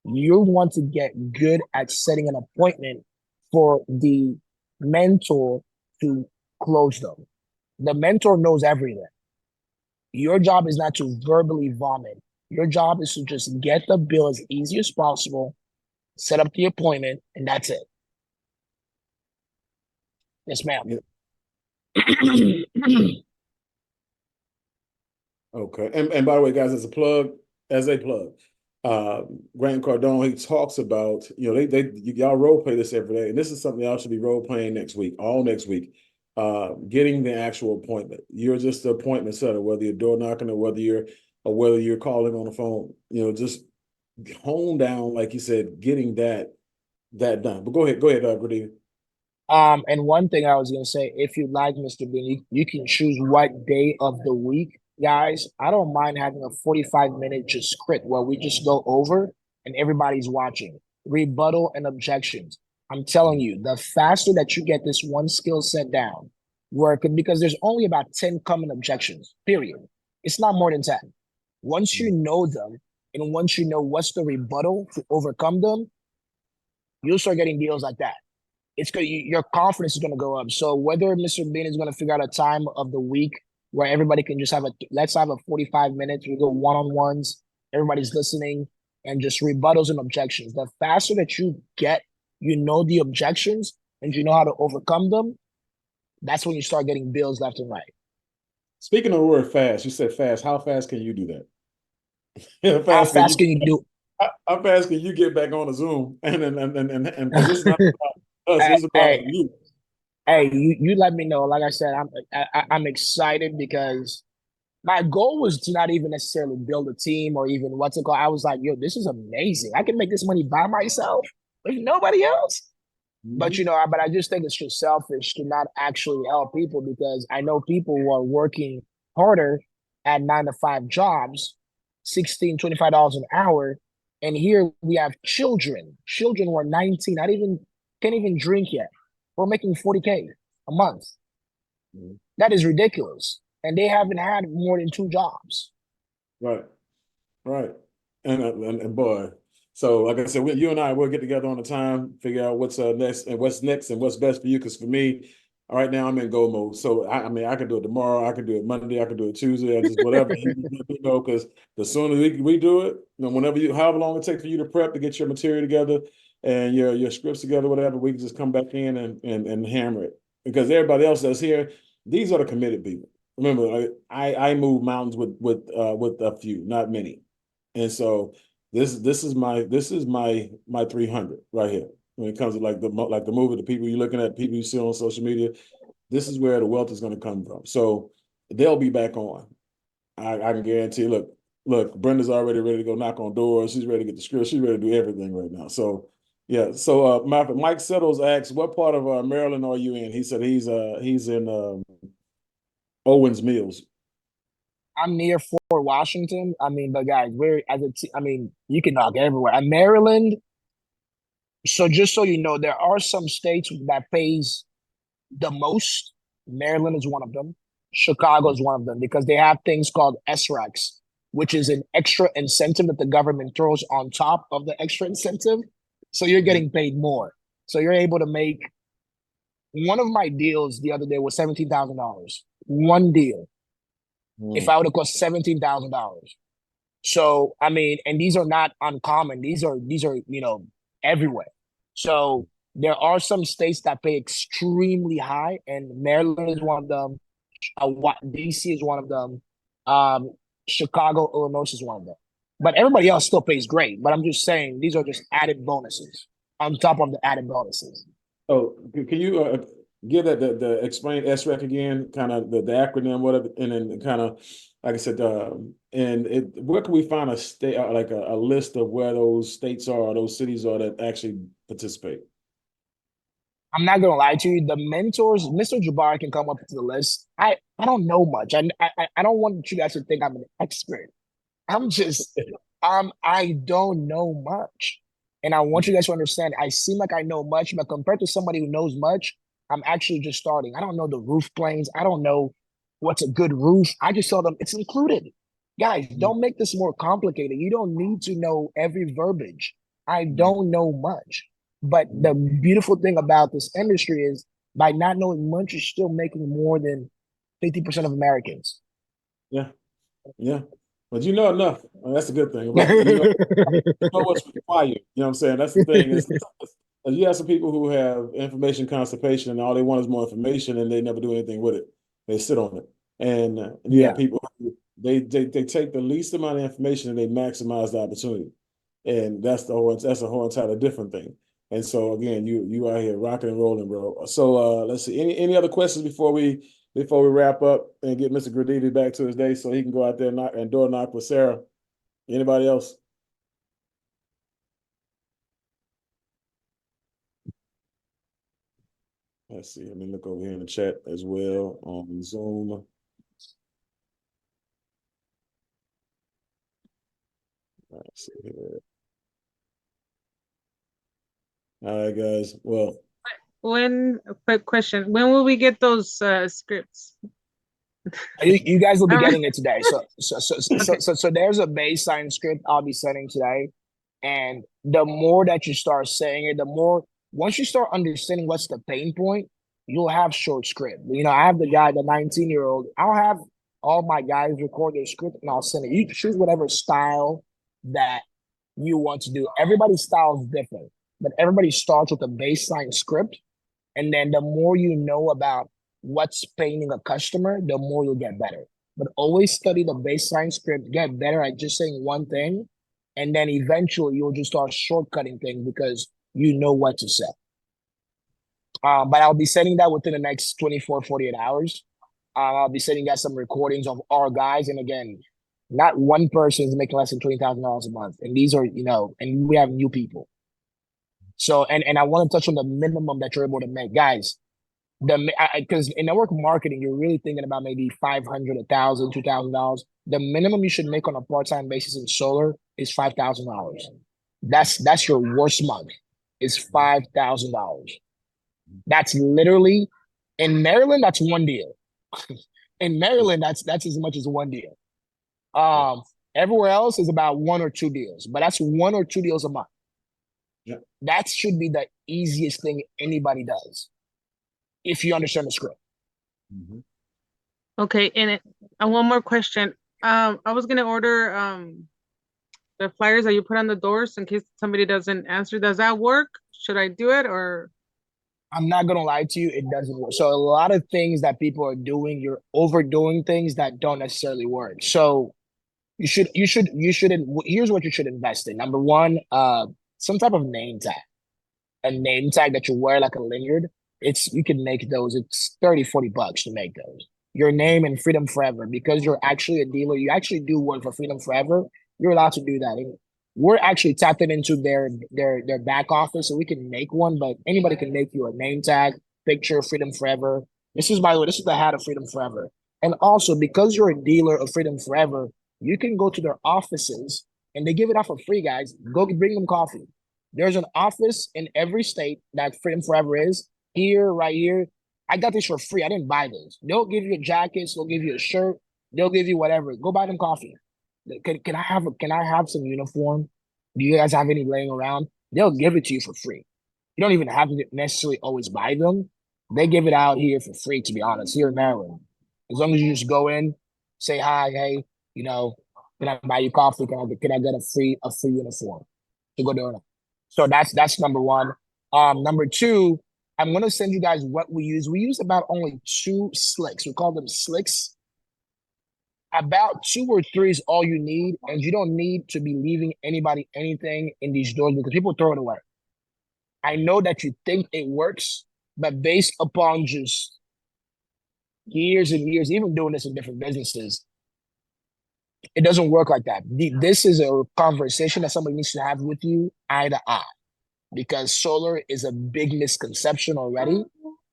Speaker 2: You want to get good at setting an appointment for the mentor to close them. The mentor knows everything. Your job is not to verbally vomit. Your job is to just get the bill as easy as possible, set up the appointment, and that's it. Yes, ma'am.
Speaker 1: Yeah. Okay. And by the way, guys, as a plug, Grant Cardone, he talks about, y'all role play this every day. And this is something y'all should be role playing next week, all next week. Getting the actual appointment. You're just the appointment setter, whether you're door knocking or whether you're calling on the phone, just hone down, like you said, getting that done. But go ahead, Gradivi.
Speaker 2: And one thing I was gonna say, if you like, Mr. Bean, you can choose what day of the week, guys. I don't mind having a 45-minute just script where we just go over and everybody's watching. Rebuttal and objections. I'm telling you, the faster that you get this one skill set down, because there's only about 10 common objections, period. It's not more than 10. Once you know them, and once you know what's the rebuttal to overcome them, you'll start getting deals like that. It's good. Your confidence is going to go up. So whether Mr. Bean is going to figure out a time of the week where everybody can just let's have a 45 minutes. We go one-on-ones. Everybody's listening and just rebuttals and objections. The faster that you get, the objections and you know how to overcome them, that's when you start getting bills left and right.
Speaker 1: Speaking of the word fast, you said fast. How fast can you do that?
Speaker 2: How fast can you do?
Speaker 1: How fast can you get back on the Zoom? And because this is not about us, this is about you.
Speaker 2: Hey, you let me know. Like I said, I'm excited because my goal was to not even necessarily build a team or even what's it called. I was like, yo, this is amazing. I can make this money by myself with nobody else. But but I just think it's just selfish to not actually help people, because I know people who are working harder at 9-to-5 jobs, $16, $25 an hour. And here we have children who are 19, can't even drink yet. We're making 40K a month. That is ridiculous. And they haven't had more than 2 jobs.
Speaker 1: Right. And boy, so like I said, you and I, we'll get together on the time, figure out what's next and what's best for you. Because for me, right now I'm in go mode. So I can do it tomorrow, I can do it Monday, I can do it Tuesday, or just whatever. Because the sooner we do it, however long it takes for you to prep to get your material together and your scripts together, whatever, we can just come back in and hammer it. Because everybody else that's here, these are the committed people. Remember, I move mountains with a few, not many. And so This is my 300 right here. When it comes to like the movie, the people you're looking at, people you see on social media, this is where the wealth is going to come from. So they'll be back on. I can guarantee. Look, Brenda's already ready to go knock on doors. She's ready to get the script. She's ready to do everything right now. So yeah. So Mike Settles asked, "What part of Maryland are you in?" He said he's in Owens Mills.
Speaker 2: I'm near Fort Washington. I mean, but guys, I mean, you can knock everywhere. And Maryland, so just so you know, there are some states that pays the most. Maryland is one of them. Chicago is one of them because they have things called SRECs, which is an extra incentive that the government throws on top of the extra incentive. So you're getting paid more. So you're able to make one of my deals the other day was $17,000. One deal. If I would have cost $17,000. So I mean, and these are not uncommon. These are everywhere. So there are some states that pay extremely high, and Maryland is one of them. DC is one of them. Chicago, Illinois is one of them. But everybody else still pays great. But I'm just saying these are just added bonuses on top of the added bonuses.
Speaker 1: Oh, can you give that the explain SREC again, kind of the acronym, whatever, and then kind of like I said, where can we find a state like a list of where those states are, or those cities are that actually participate?
Speaker 2: I'm not gonna lie to you. The mentors, Mr. Jabbar can come up to the list. I don't know much. I don't want you guys to think I'm an expert. I'm just I don't know much. And I want you guys to understand I seem like I know much, but compared to somebody who knows much, I'm actually just starting. I don't know the roof planes. I don't know what's a good roof. I just tell them it's included. Guys, don't make this more complicated. You don't need to know every verbiage. I don't know much. But the beautiful thing about this industry is by not knowing much, you're still making more than 50% of Americans.
Speaker 1: Yeah. Yeah. But you know enough. Well, that's a good thing. But you know what's required. You know what I'm saying? That's the thing. You have some people who have information constipation and all they want is more information and they never do anything with it. They sit on it. And you have people who, they take the least amount of information and they maximize the opportunity. And that's a whole entirely different thing. And so again, you out here rocking and rolling, bro. So let's see. Any other questions before we wrap up and get Mr. Gradivi back to his day so he can go out there and door knock with Sarah? Anybody else? Let's see. Let me look over here in the chat as well on Zoom. Let's see here. All right, guys. Well,
Speaker 3: quick question. When will we get those scripts?
Speaker 2: You guys will be getting it today. So there's a baseline script I'll be sending today. And the more that you start saying it, the more once you start understanding what's the pain point, you'll have short script. You know, I have the 19-year-old. I'll have all my guys record their script and I'll send it. You choose whatever style that you want to do. Everybody's style is different, but everybody starts with a baseline script. And then the more you know about what's paining a customer, the more you'll get better. But always study the baseline script, get better at just saying one thing. And then eventually you'll just start shortcutting things because you know what to say. But I'll be sending that within the next 24, 48 hours. I'll be sending out some recordings of our guys. And again, not one person is making less than $20,000 a month. And these are, and we have new people. So, and I want to touch on the minimum that you're able to make. Guys, because in network marketing, you're really thinking about maybe $500, $1,000, $2,000. The minimum you should make on a part-time basis in solar is $5,000. That's your worst month. Is $5,000. That's literally in Maryland. That's one deal. In Maryland, that's as much as one deal. Everywhere else is about one or two deals, but that's one or two deals a month. Yeah. That should be the easiest thing anybody does if you understand the script.
Speaker 3: Mm-hmm. Okay, and one more question. I was gonna order the flyers that you put on the doors in case somebody doesn't answer. Does that work? Should I do it or?
Speaker 2: I'm not gonna lie to you, it doesn't work. So a lot of things that people are doing, you're overdoing things that don't necessarily work. So Here's what you should invest in. Number one, some type of name tag. A name tag that you wear like a lanyard. You can make those. It's 30, $40 to make those. Your name and Freedom Forever, because you're actually a dealer, you actually do work for Freedom Forever, you're allowed to do that. And we're actually tapping into their back office, so we can make one, but anybody can make you a name tag, picture, Freedom Forever. This is, by the way, this is the hat of Freedom Forever. And also, because you're a dealer of Freedom Forever, you can go to their offices and they give it out for free, guys. Go bring them coffee. There's an office in every state that Freedom Forever is. Here, right here. I got this for free. I didn't buy this. They'll give you jackets. They'll give you a shirt. They'll give you whatever. Go buy them coffee. Can I have some uniform? Do you guys have any laying around? They'll give it to you for free. You don't even have to necessarily always buy them. They give it out here for free, to be honest, here in Maryland. As long as you just go in, say hi, hey, can I buy you coffee? Can I get a free uniform to go do it? So that's number one. Number two, I'm gonna send you guys what we use. We use about only 2 slicks. We call them slicks. About 2 or 3 is all you need, and you don't need to be leaving anybody anything in these doors because people throw it away. I know that you think it works, but based upon just years and years, even doing this in different businesses, it doesn't work like that. This is a conversation that somebody needs to have with you eye to eye, because solar is a big misconception already.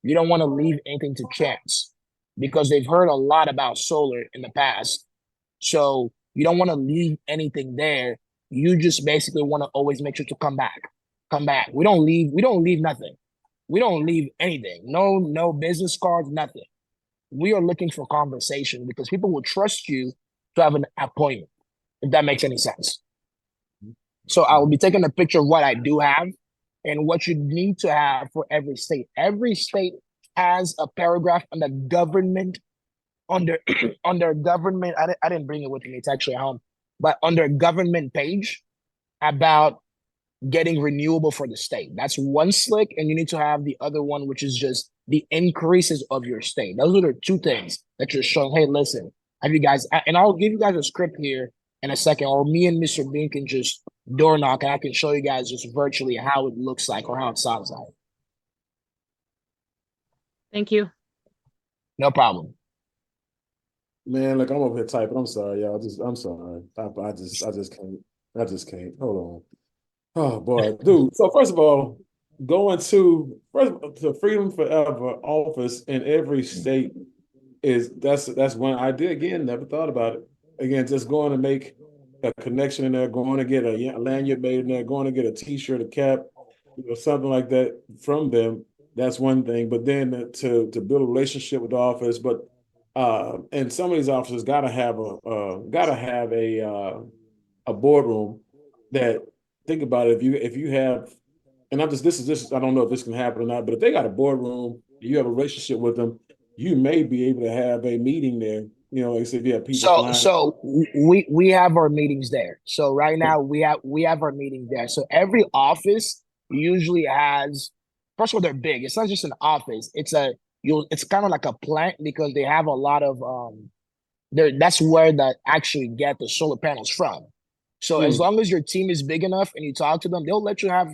Speaker 2: You don't want to leave anything to chance because they've heard a lot about solar in the past. So you don't want to leave anything there. You just basically want to always make sure to come back. Come back. We don't leave nothing. We don't leave anything. No business cards, nothing. We are looking for conversation because people will trust you to have an appointment, if that makes any sense. So I will be taking a picture of what I do have and what you need to have for every state. Every state has a paragraph on the government, under government. I didn't bring it with me. It's actually at home. But under government page about getting renewable for the state. That's one slick, and you need to have the other one, which is just the increases of your state. Those are the 2 things that you're showing. Hey, listen, have you guys, and I'll give you guys a script here in a second, or me and Mr. Bean can just door knock and I can show you guys just virtually how it looks like or how it sounds like.
Speaker 3: Thank you.
Speaker 2: No problem.
Speaker 1: Man, look, I'm over here typing. I'm sorry, y'all. I'm sorry. I just can't. I just can't. Hold on. Oh boy, dude. So first of all, going to the Freedom Forever office in every state that's one idea. Again, never thought about it. Again, just going to make a connection in there, going to get a lanyard made in there, going to get a T-shirt, a cap, something like that from them. That's one thing. But then to build a relationship with the office, but and some of these offices gotta have a boardroom that, think about it, if you have, and this I don't know if this can happen or not, but if they got a boardroom, you have a relationship with them, you may be able to have a meeting there. Like I said, if you have people flying.
Speaker 2: So we have our meetings there. So right now we have our meetings there. So every office usually has, first of all, they're big. It's not just an office. It's kind of like a plant because they have a lot of that's where they actually get the solar panels from. So as long as your team is big enough and you talk to them, they'll let you have,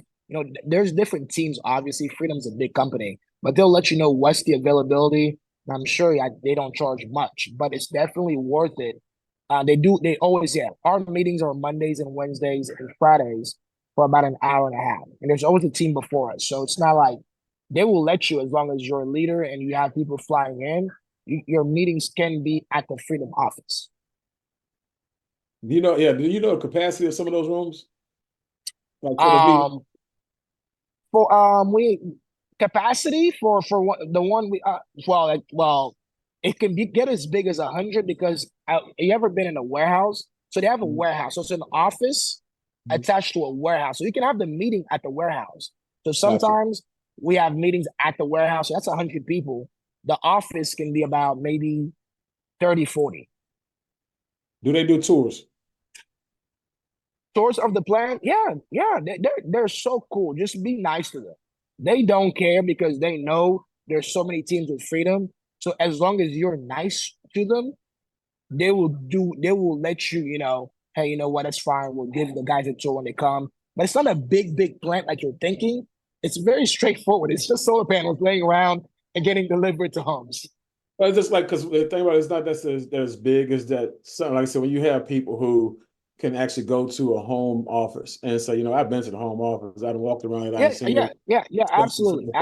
Speaker 2: there's different teams. Obviously, Freedom's a big company, but they'll let you know what's the availability. And I'm sure they don't charge much, but it's definitely worth it. They always, our meetings are Mondays and Wednesdays and Fridays for about an hour and a half. And there's always a team before us. So it's not like they will let you, as long as you're a leader and you have people flying in, your meetings can be at the Freedom office.
Speaker 1: Do you know the capacity of some of those rooms? Like for the meeting?
Speaker 2: We capacity for the one we it can get as big as 100 because you ever been in a warehouse? So they have a warehouse. So it's an office attached to a warehouse. So you can have the meeting at the warehouse. So sometimes we have meetings at the warehouse. So that's 100 people. The office can be about maybe 30, 40.
Speaker 1: Do they do tours?
Speaker 2: Tours of the plant? Yeah. They're so cool. Just be nice to them. They don't care because they know there's so many teams with Freedom. So as long as you're nice to them, they will let you, hey, you know what, that's fine. We'll give the guys a tour when they come. But it's not a big plant like you're thinking. It's very straightforward. It's just solar panels laying around and getting delivered to homes.
Speaker 1: But it's just like, because the thing about it, it's not that as big as that. Something like I said, when you have people who can actually go to a home office and say, I've been to the home office, I've walked around it, I've seen it.
Speaker 2: Absolutely.
Speaker 1: So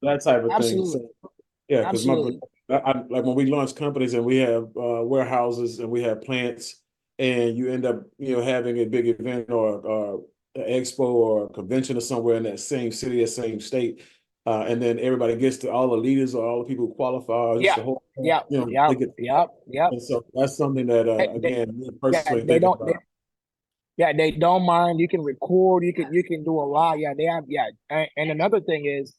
Speaker 1: that type of thing.
Speaker 2: Absolutely.
Speaker 1: So, yeah, because
Speaker 2: Absolutely.
Speaker 1: like when we launch companies and we have warehouses and we have plants, and you end up having a big event or an expo or a convention or somewhere in that same city, that same state, and then everybody gets to all the leaders or all the people who qualify, just
Speaker 2: Yeah.
Speaker 1: the whole,
Speaker 2: Yeah.
Speaker 1: they get.
Speaker 2: Yep.
Speaker 1: And so that's something that
Speaker 2: They,
Speaker 1: again, me
Speaker 2: yeah,
Speaker 1: personally
Speaker 2: they
Speaker 1: think
Speaker 2: don't.
Speaker 1: about.
Speaker 2: They don't mind. You can record. You can do a lot. Yeah, they have. Yeah, and another thing is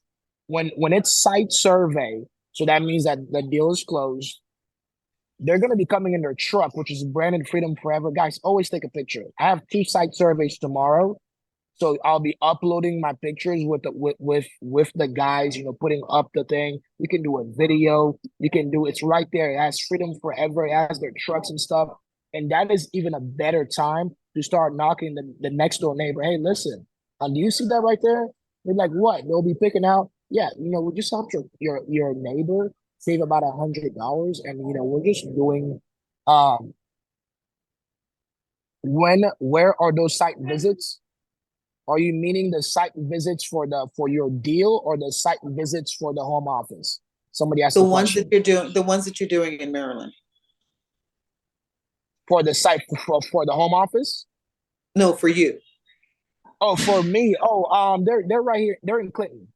Speaker 2: when it's site survey, so that means that the deal is closed. They're gonna be coming in their truck, which is branded Freedom Forever. Guys, always take a picture. I have 2 site surveys tomorrow, so I'll be uploading my pictures with the guys. Putting up the thing. You can do a video. You can do it's right there. It has Freedom Forever. It has their trucks and stuff, and that is even a better time to start knocking the next door neighbor. Hey, listen, do you see that right there? They're like, what? They'll be picking out. Yeah, we just helped your neighbor save about $100, and we're just doing. Um, where are those site visits? Are you meaning the site visits for your deal or the site visits for the home office? Somebody asked
Speaker 5: The
Speaker 2: the
Speaker 5: ones that
Speaker 2: question.
Speaker 5: you're doing, the ones that you're doing in Maryland.
Speaker 2: For the site for the home office?
Speaker 5: No, for you.
Speaker 2: Oh, for me. Oh, they're right here. They're in Clinton.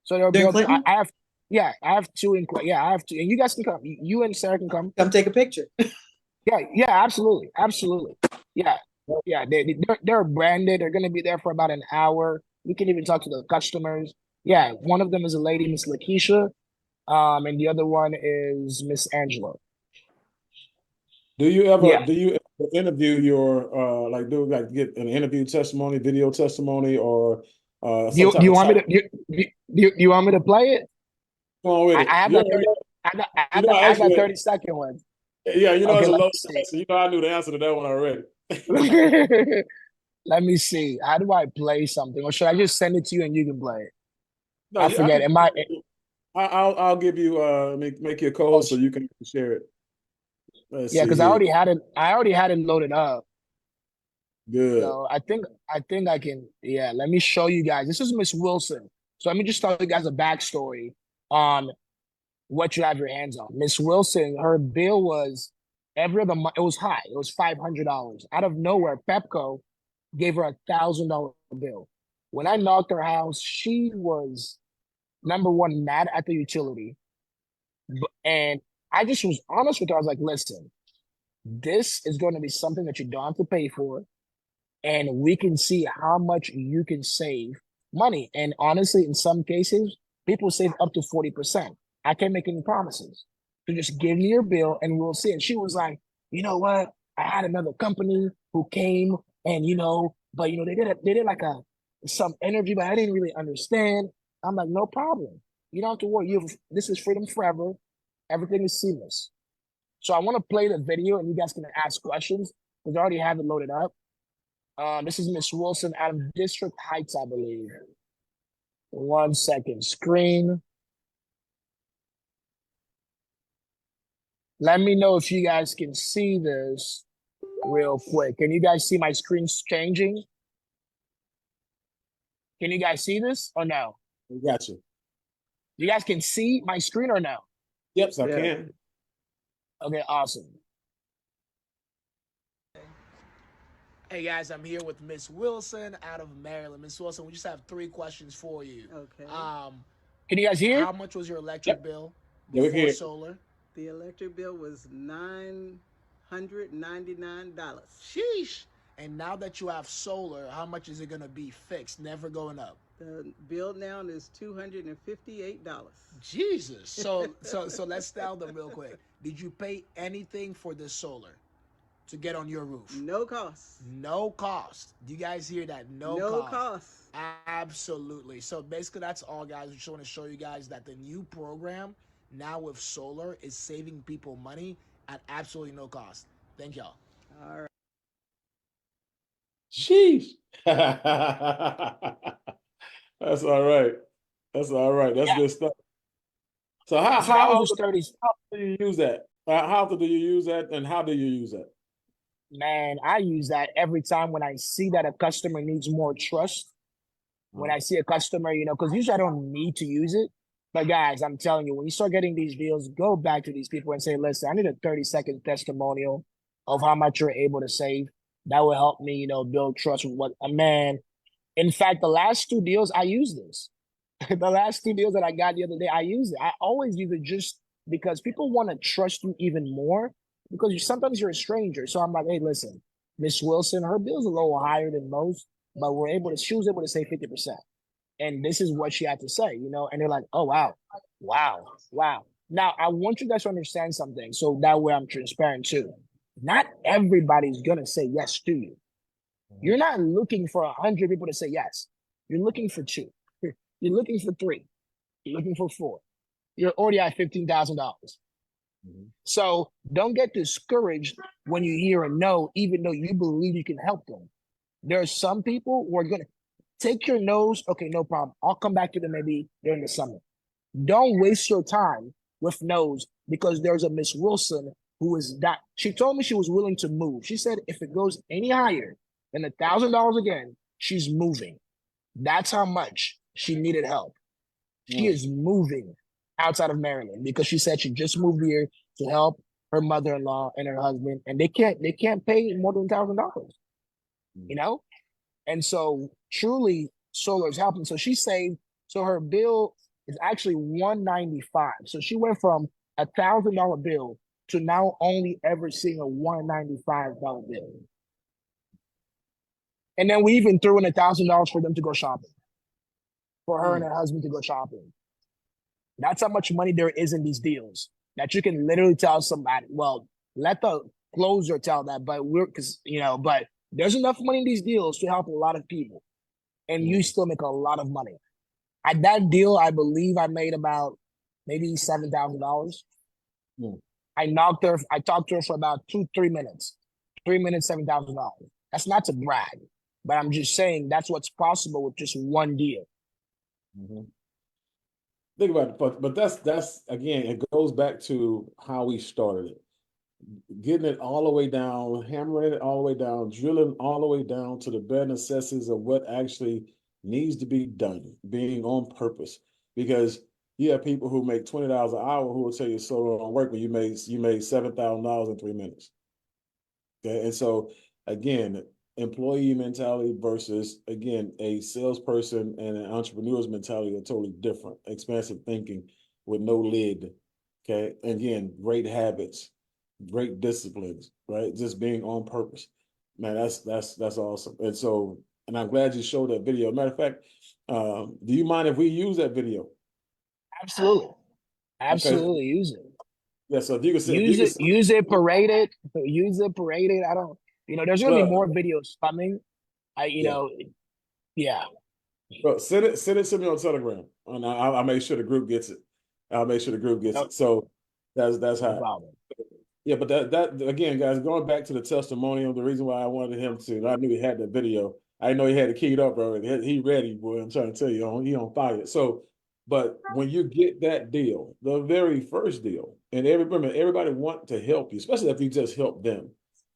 Speaker 2: So
Speaker 5: They're in Clinton?
Speaker 2: I have, yeah, I have 2 in Clinton. Yeah, I have 2, and you guys can come. You and Sarah can come.
Speaker 5: Come take a picture.
Speaker 2: Yeah, absolutely, yeah, yeah. They're branded. They're gonna be there for about an hour. We can even talk to the customers. Yeah, one of them is a lady, Miss Lakeisha, and the other one is Miss Angela.
Speaker 1: Do you
Speaker 2: Yeah.
Speaker 1: interview your get an interview testimony, video testimony, or some
Speaker 2: Do
Speaker 1: type
Speaker 2: you
Speaker 1: of
Speaker 2: want me
Speaker 1: type?
Speaker 2: to you want me to play it?
Speaker 1: Come on with
Speaker 2: I
Speaker 1: it.
Speaker 2: have that 30. I got 30-second one.
Speaker 1: Yeah, it's
Speaker 2: Okay,
Speaker 1: a
Speaker 2: let
Speaker 1: low
Speaker 2: me see.
Speaker 1: so I knew the answer to that one already.
Speaker 2: Let me see. How do I play something? Or should I just send it to you and you can play it?
Speaker 1: No,
Speaker 2: I
Speaker 1: yeah, I
Speaker 2: forget.
Speaker 1: can.
Speaker 2: Am I
Speaker 1: I'll give you make you a
Speaker 2: oh,
Speaker 1: co-host so you can share it. Let's
Speaker 2: yeah,
Speaker 1: see
Speaker 2: because
Speaker 1: here.
Speaker 2: I already had it loaded up.
Speaker 1: Good.
Speaker 2: So I think I can, yeah, let me show you guys. This is Miss Wilson. So let me just tell you guys a backstory on what you have your hands on. Miss Wilson, her bill was every other month. It was high. It was $500. Out of nowhere, Pepco gave her $1,000 bill. When I knocked her house, she was number one mad at the utility, and I just was honest with her. I was like, "Listen, this is going to be something that you don't have to pay for, and we can see how much you can save money." And honestly, in some cases, people save up to 40%. I can't make any promises. So just give me your bill and we'll see. And she was like, you know what? I had another company who came and but they did like some energy, but I didn't really understand. I'm like, no problem. You don't have to worry. This is Freedom Forever. Everything is seamless. So I want to play the video and you guys can ask questions because I already have it loaded up. This is Miss Wilson out of District Heights, I believe. 1 second. Screen. Let me know if you guys can see this real quick. Can you guys see my screen changing? Can you guys see this or no?
Speaker 1: We got you.
Speaker 2: You guys can see my screen or no?
Speaker 1: Yep, I
Speaker 4: Yeah.
Speaker 1: can.
Speaker 2: Okay, awesome. Hey guys, I'm here with Miss Wilson out of Maryland. Miss Wilson, we just have 3 questions for you.
Speaker 6: Okay.
Speaker 2: Can you guys hear? How much was your electric bill
Speaker 1: Yeah, we can
Speaker 2: before
Speaker 1: hear.
Speaker 2: solar?
Speaker 6: The electric bill was $999.
Speaker 2: Sheesh. And now that you have solar, how much is it gonna be fixed, never going up?
Speaker 6: The bill now is $258.
Speaker 2: Jesus. So let's tell them real quick. Did you pay anything for this solar to get on your roof?
Speaker 6: No cost.
Speaker 2: No cost. Do you guys hear that?
Speaker 6: No cost.
Speaker 2: Absolutely. So basically that's all, guys. We just want to show you guys that the new program now with solar is saving people money at absolutely no cost. Thank y'all.
Speaker 6: All right.
Speaker 1: Sheesh. That's all right. That's all right. That's good stuff. So
Speaker 2: So that was
Speaker 1: how
Speaker 2: just 30.
Speaker 1: do you use that? How often do you use that, and how do you use that?
Speaker 2: Man, I use that every time when I see that a customer needs more trust. When I see a customer, because usually I don't need to use it. But guys, I'm telling you, when you start getting these deals, go back to these people and say, listen, I need a 30-second testimonial of how much you're able to save. That will help me, build trust with what a man. In fact, the last two deals, I used this. The last two deals that I got the other day, I use it. I always use it just because people want to trust you even more because sometimes you're a stranger. So I'm like, hey, listen, Miss Wilson, her bill's a little higher than most, but she was able to save 50%. And this is what she had to say, and they're like, oh, wow, wow, wow. Now, I want you guys to understand something. So that way I'm transparent too. Not everybody's going to say yes to you. You're not looking for 100 people to say yes. You're looking for two. You're looking for three. You're looking for four. You're already at $15,000. So don't get discouraged when you hear a no, even though you believe you can help them. There are some people who are going to take your no's. Okay, no problem. I'll come back to them maybe during the summer. Don't waste your time with no's because there's a Miss Wilson who is that. She told me she was willing to move. She said if it goes any higher than $1,000 again, she's moving. That's how much she needed help. She is moving outside of Maryland because she said she just moved here to help her mother-in-law and her husband, and they can't pay more than $1,000, And so truly solar is helping. So she saved, so her bill is actually $195. So she went from $1,000 bill to now only ever seeing a $195 bill. And then we even threw in $1,000 for them to go shopping. For her and her husband to go shopping. That's how much money there is in these deals that you can literally tell somebody, well, let the closer tell that, but but there's enough money in these deals to help a lot of people. And you still make a lot of money. At that deal, I believe I made about maybe $7,000. I talked to her for about 2-3 minutes. 3 minutes, $7,000. That's not to brag, but I'm just saying that's what's possible with just one deal.
Speaker 1: Think about it, but that's again, it goes back to how we started it. Getting it all the way down, hammering it all the way down, drilling all the way down to the bare necessities of what actually needs to be done, being on purpose. Because you have people who make $20 an hour who will tell you so don't work, but you made $7,000 in 3 minutes. Okay, and so again, employee mentality versus again a salesperson and an entrepreneur's mentality are totally different. Expansive thinking with no lid. Okay, and again, great habits, great disciplines, right? Just being on purpose. Man, that's awesome. And so, and I'm glad you showed that video. Matter of fact, do you mind if we use that video?
Speaker 2: Absolutely. Absolutely.
Speaker 1: Okay.
Speaker 2: Use it.
Speaker 1: Yeah, so if you could
Speaker 2: use it, parade it. Use it, parade it. I don't, there's gonna be more videos coming. Yeah.
Speaker 1: Bro, send it to me on Telegram, and I'll make sure the group gets it. I'll make sure the group gets it. So that's how.
Speaker 2: Problem.
Speaker 1: Yeah, but that again, guys, going back to the testimonial, the reason why I wanted him to, I knew he had the video. I know he had it keyed up, bro. He ready, boy. I'm trying to tell you, he on fire. So, but when you get that deal, the very first deal, and everybody want to help you, especially if you just help them.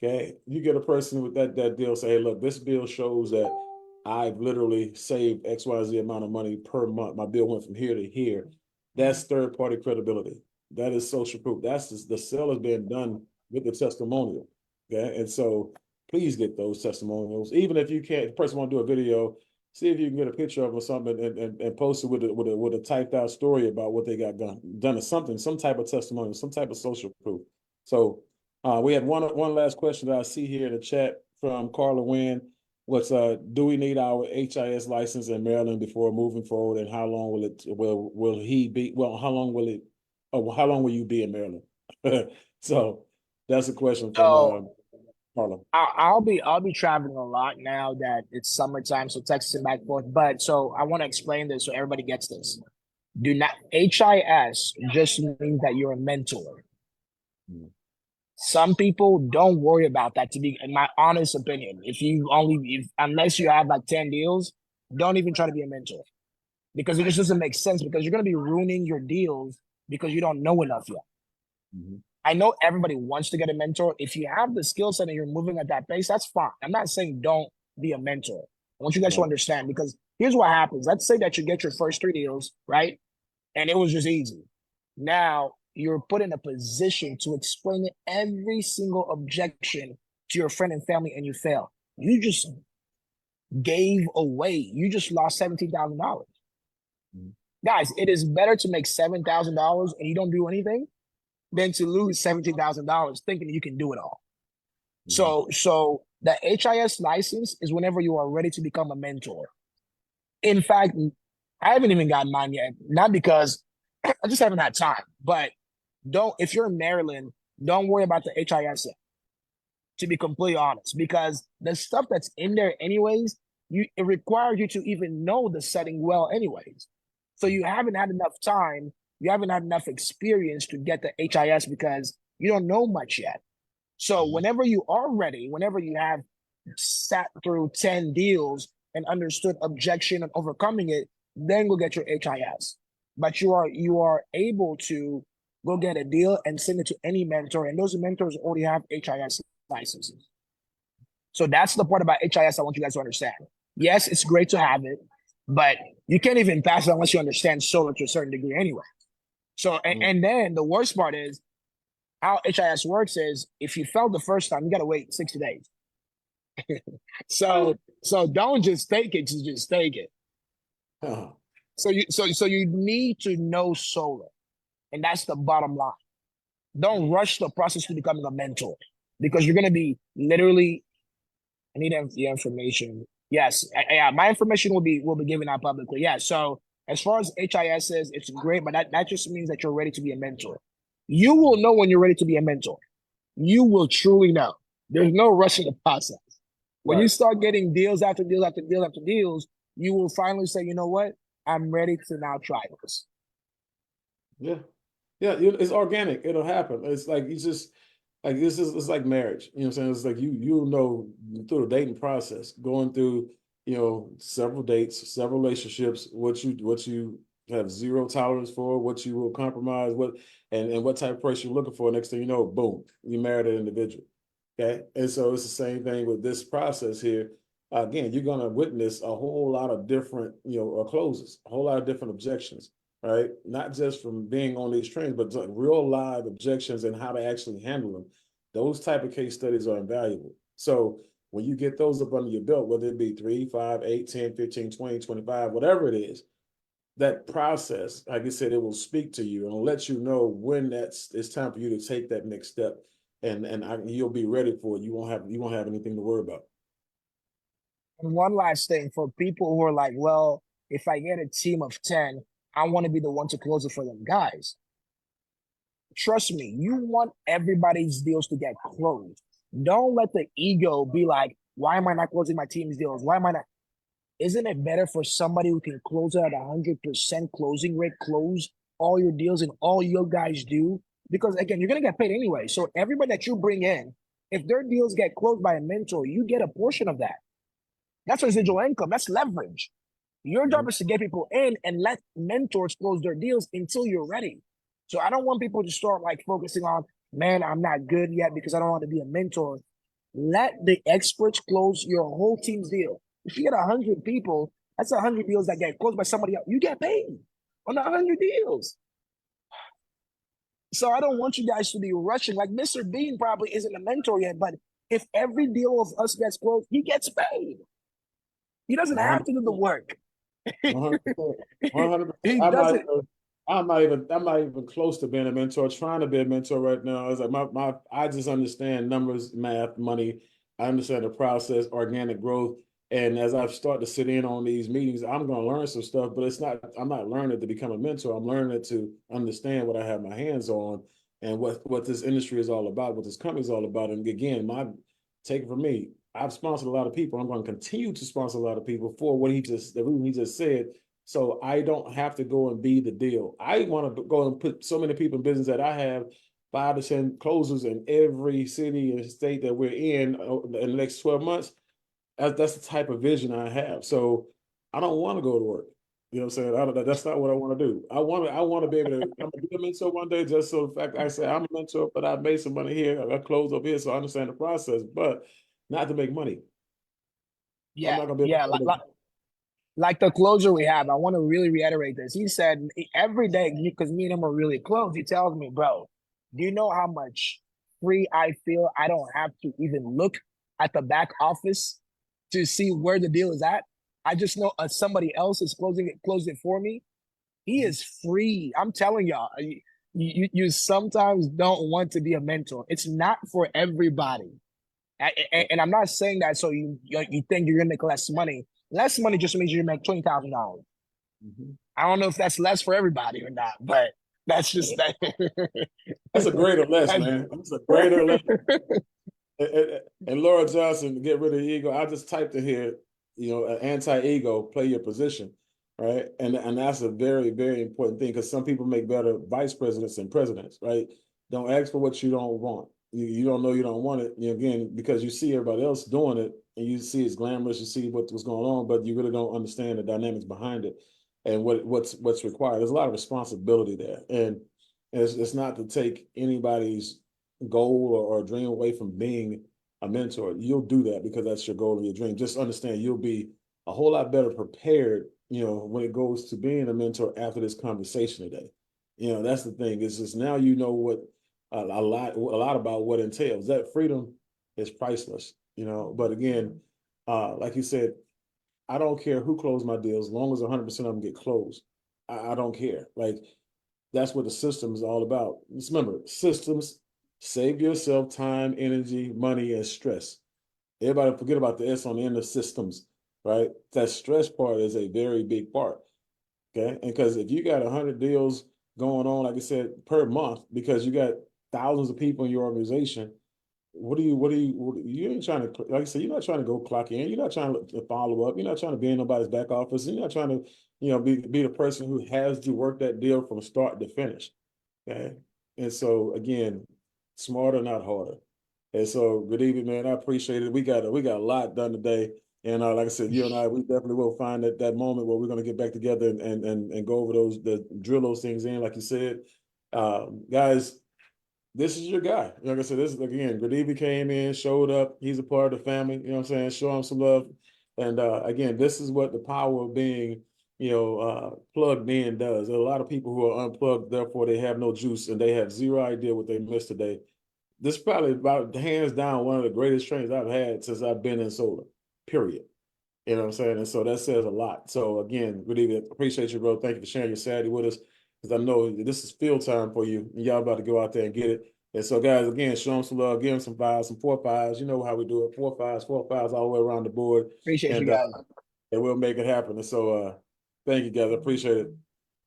Speaker 1: Okay, you get a person with that deal, say, hey, look, this bill shows that I've literally saved XYZ amount of money per month. My bill went from here to here. That's third party credibility. That is social proof. That's the sale is being done with the testimonial. Okay. And so please get those testimonials. Even if you can't, the person want to do a video, see if you can get a picture of or something and post it with a typed out story about what they got done or something, some type of testimonial, some type of social proof. So we had one last question that I see here in the chat from Carla Wynn. What's do we need our HIS license in Maryland before moving forward, and how long will he be? Well, how long will you be in Maryland? So that's a question from Carla.
Speaker 2: I'll be traveling a lot now that it's summertime, so Texas and back and forth. But so I want to explain this so everybody gets this. Do not HIS just means that you're a mentor. Some people don't worry about that, to be in my honest opinion. Unless you have like 10 deals, don't even try to be a mentor, because it just doesn't make sense, because you're going to be ruining your deals because you don't know enough yet.
Speaker 1: Mm-hmm.
Speaker 2: I know everybody wants to get a mentor. If you have the skill set and you're moving at that pace, that's fine. I'm not saying don't be a mentor. I want you guys to understand, because here's what happens. Let's say that you get your first 3 deals, right? And it was just easy. Now you're put in a position to explain every single objection to your friend and family, and you fail. You just gave away. You just lost $17,000.
Speaker 1: Mm-hmm.
Speaker 2: Guys, it is better to make $7,000 and you don't do anything than to lose $17,000 thinking you can do it all.
Speaker 1: Mm-hmm.
Speaker 2: So the HIS license is whenever you are ready to become a mentor. In fact, I haven't even gotten mine yet, not because I just haven't had time, but if you're in Maryland, don't worry about the HIS yet, to be completely honest, because the stuff that's in there anyways, it requires you to even know the setting well anyways. So you haven't had enough time, you haven't had enough experience to get the HIS because you don't know much yet. So whenever you are ready, whenever you have sat through 10 deals and understood objection and overcoming it, then go get your HIS. But you are able to go get a deal and send it to any mentor, and those mentors already have HIS licenses. So that's the part about HIS I want you guys to understand. Yes, it's great to have it, but you can't even pass it unless you understand solar to a certain degree anyway. So, and then the worst part is, how HIS works is, if you failed the first time, you got to wait 60 days. So don't just take it, just take it.
Speaker 1: Uh-huh.
Speaker 2: So you need to know solar, and that's the bottom line. Don't rush the process to becoming a mentor, because you're going to be literally. I need the information. Yes, yeah, my information will be given out publicly. Yeah. So as far as HIS is, it's great, but that just means that you're ready to be a mentor. You will know when you're ready to be a mentor. You will truly know. There's no rushing the process. When you start getting deals after deals after deals after deals, you will finally say, you know what? I'm ready to now try this.
Speaker 1: Yeah. Yeah, it's organic. It'll happen. It's like it's like marriage. You know what I'm saying? It's like you know through the dating process, going through, several dates, several relationships, what you have zero tolerance for, what you will compromise, and what type of person you're looking for. Next thing you know, boom, you married an individual. Okay. And so it's the same thing with this process here. Again, you're gonna witness a whole lot of different, closes, a whole lot of different objections, right? Not just from being on these trains, but like real live objections and how to actually handle them. Those type of case studies are invaluable. So when you get those up under your belt, whether it be 3, 5, 8, 10, 15, 20, 25, whatever it is, that process, like I said, it will speak to you and let you know when it's time for you to take that next step, and you'll be ready for it. You won't have anything to worry about.
Speaker 2: And one last thing for people who are like, well, if I get a team of 10, I want to be the one to close it for them. Guys, trust me, you want everybody's deals to get closed. Don't let the ego be like, why am I not closing my team's deals? Why am I not? Isn't it better for somebody who can close it at 100% closing rate, close all your deals and all your guys do? Because again, you're going to get paid anyway. So everybody that you bring in, if their deals get closed by a mentor, you get a portion of that. That's residual income. That's leverage. Your job is to get people in and let mentors close their deals until you're ready. So I don't want people to start like focusing on, man, I'm not good yet because I don't want to be a mentor. Let the experts close your whole team's deal. If you get 100 people, that's 100 deals that get closed by somebody else. You get paid on the 100 deals. So I don't want you guys to be rushing. Like Mr. Bean probably isn't a mentor yet, but if every deal of us gets closed, he gets paid. He doesn't have to do the work.
Speaker 1: 100%. 100%.
Speaker 2: He doesn't.
Speaker 1: I'm not even close to being a mentor. Trying to be a mentor right now. It's like I just understand numbers, math, money. I understand the process, organic growth. And as I start to sit in on these meetings, I'm going to learn some stuff. But I'm not learning it to become a mentor. I'm learning it to understand what I have my hands on and what this industry is all about, what this company is all about. And again, take it from me. I've sponsored a lot of people. I'm going to continue to sponsor a lot of people for the reason he just said. So I don't have to go and be the deal. I want to go and put so many people in business that I have 5 to 10 closers in every city and state that we're in the next 12 months. That's the type of vision I have. So I don't want to go to work. You know what I'm saying? That's not what I want to do. I want to be able to. I'm gonna be a mentor one day. Just so the fact I say I'm a mentor, but I made some money here. I closed over here, so I understand the process, but not to make money. I'm
Speaker 2: Yeah,
Speaker 1: not gonna be
Speaker 2: yeah.
Speaker 1: able to
Speaker 2: Like the closer we have, I want to really reiterate this. He said every day, because me and him are really close, he tells me, bro, do you know how much free I feel? I don't have to even look at the back office to see where the deal is at. I just know somebody else is closed it for me. He is free. I'm telling y'all, you sometimes don't want to be a mentor. It's not for everybody. And I'm not saying that so you think you're gonna make less money. Less money just means you make $20,000.
Speaker 1: Mhm.
Speaker 2: I don't know if that's less for everybody or not, but that's just that.
Speaker 1: That's a greater less, man. That's a greater less. And Laura Johnson, to get rid of the ego, I just typed in here, anti-ego, play your position, right? And that's a very, very important thing because some people make better vice presidents than presidents, right? Don't ask for what you don't want. You don't know you don't want it, again, because you see everybody else doing it and you see it's glamorous, you see what's going on, but you really don't understand the dynamics behind it and what's required. There's a lot of responsibility there. And it's not to take anybody's goal or dream away from being a mentor. You'll do that because that's your goal and your dream. Just understand you'll be a whole lot better prepared, when it goes to being a mentor after this conversation today. That's the thing. It's just now you know what a lot about what entails. That freedom is priceless, But again, like you said, I don't care who closed my deals, as long as 100% of them get closed. I don't care. Like that's what the system is all about. Just remember, systems save yourself time, energy, money, and stress. Everybody forget about the S on the end of systems, right? That stress part is a very big part. Okay. And because if you got 100 deals going on, like I said, per month, because you got thousands of people in your organization, you ain't trying to, like I said, you're not trying to go clock in. You're not trying to follow up. You're not trying to be in nobody's back office. You're not trying to, be the person who has to work that deal from start to finish. Okay. And so again, smarter, not harder. And so good evening, man. I appreciate it. We got a lot done today. And like I said, you and I, we definitely will find that moment where we're going to get back together and go over drill those things in, like you said. Guys, this is your guy. Like I said, this is again, Gradivi came in, showed up. He's a part of the family. You know what I'm saying? Show him some love. And again, this is what the power of being, plugged in does. There are a lot of people who are unplugged, therefore they have no juice and they have zero idea what they missed today. This is probably about hands down one of the greatest trainings I've had since I've been in solar, period. You know what I'm saying? And so that says a lot. So again, Gradivi, appreciate you, bro. Thank you for sharing your Saturday with us. Because I know this is field time for you. And y'all about to go out there and get it. And so, guys, again, show them some love, give them some fives, some 4-5s. You know how we do it. 4-5s all the way around the board.
Speaker 2: Appreciate you
Speaker 1: And
Speaker 2: guys.
Speaker 1: and we'll make it happen. And so thank you, guys. I appreciate it.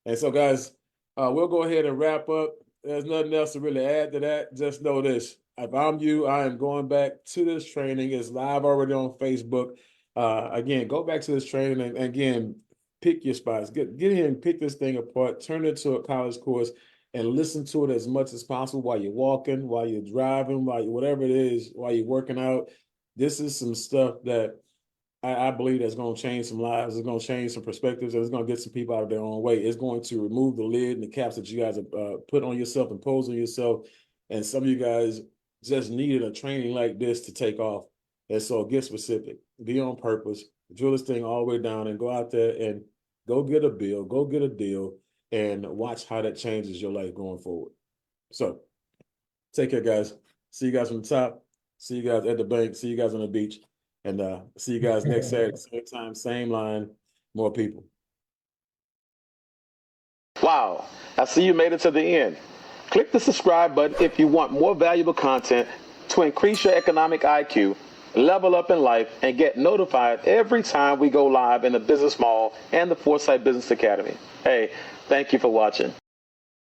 Speaker 1: And so, guys, we'll go ahead and wrap up. There's nothing else to really add to that. Just know this. If I'm you, I am going back to this training. It's live already on Facebook. Again, go back to this training and again, pick your spots. Get in and pick this thing apart, turn it into a college course, and listen to it as much as possible while you're walking, while you're driving, whatever it is, while you're working out. This is some stuff that I believe that's going to change some lives. It's going to change some perspectives, and it's going to get some people out of their own way. It's going to remove the lid and the caps that you guys have put on yourself, impose on yourself. And some of you guys just needed a training like this to take off. And so get specific, be on purpose, drill this thing all the way down and go out there and go get a bill, go get a deal, and watch how that changes your life going forward. So take care, guys. See you guys from the top. See you guys at the bank. See you guys on the beach. And see you guys next Saturday, same time, same line, more people.
Speaker 7: Wow, I see you made it to the end. Click the subscribe button if you want more valuable content to increase your economic IQ, level up in life, and get notified every time we go live in the Business Mall and the Foresight Business Academy. Hey, thank you for watching.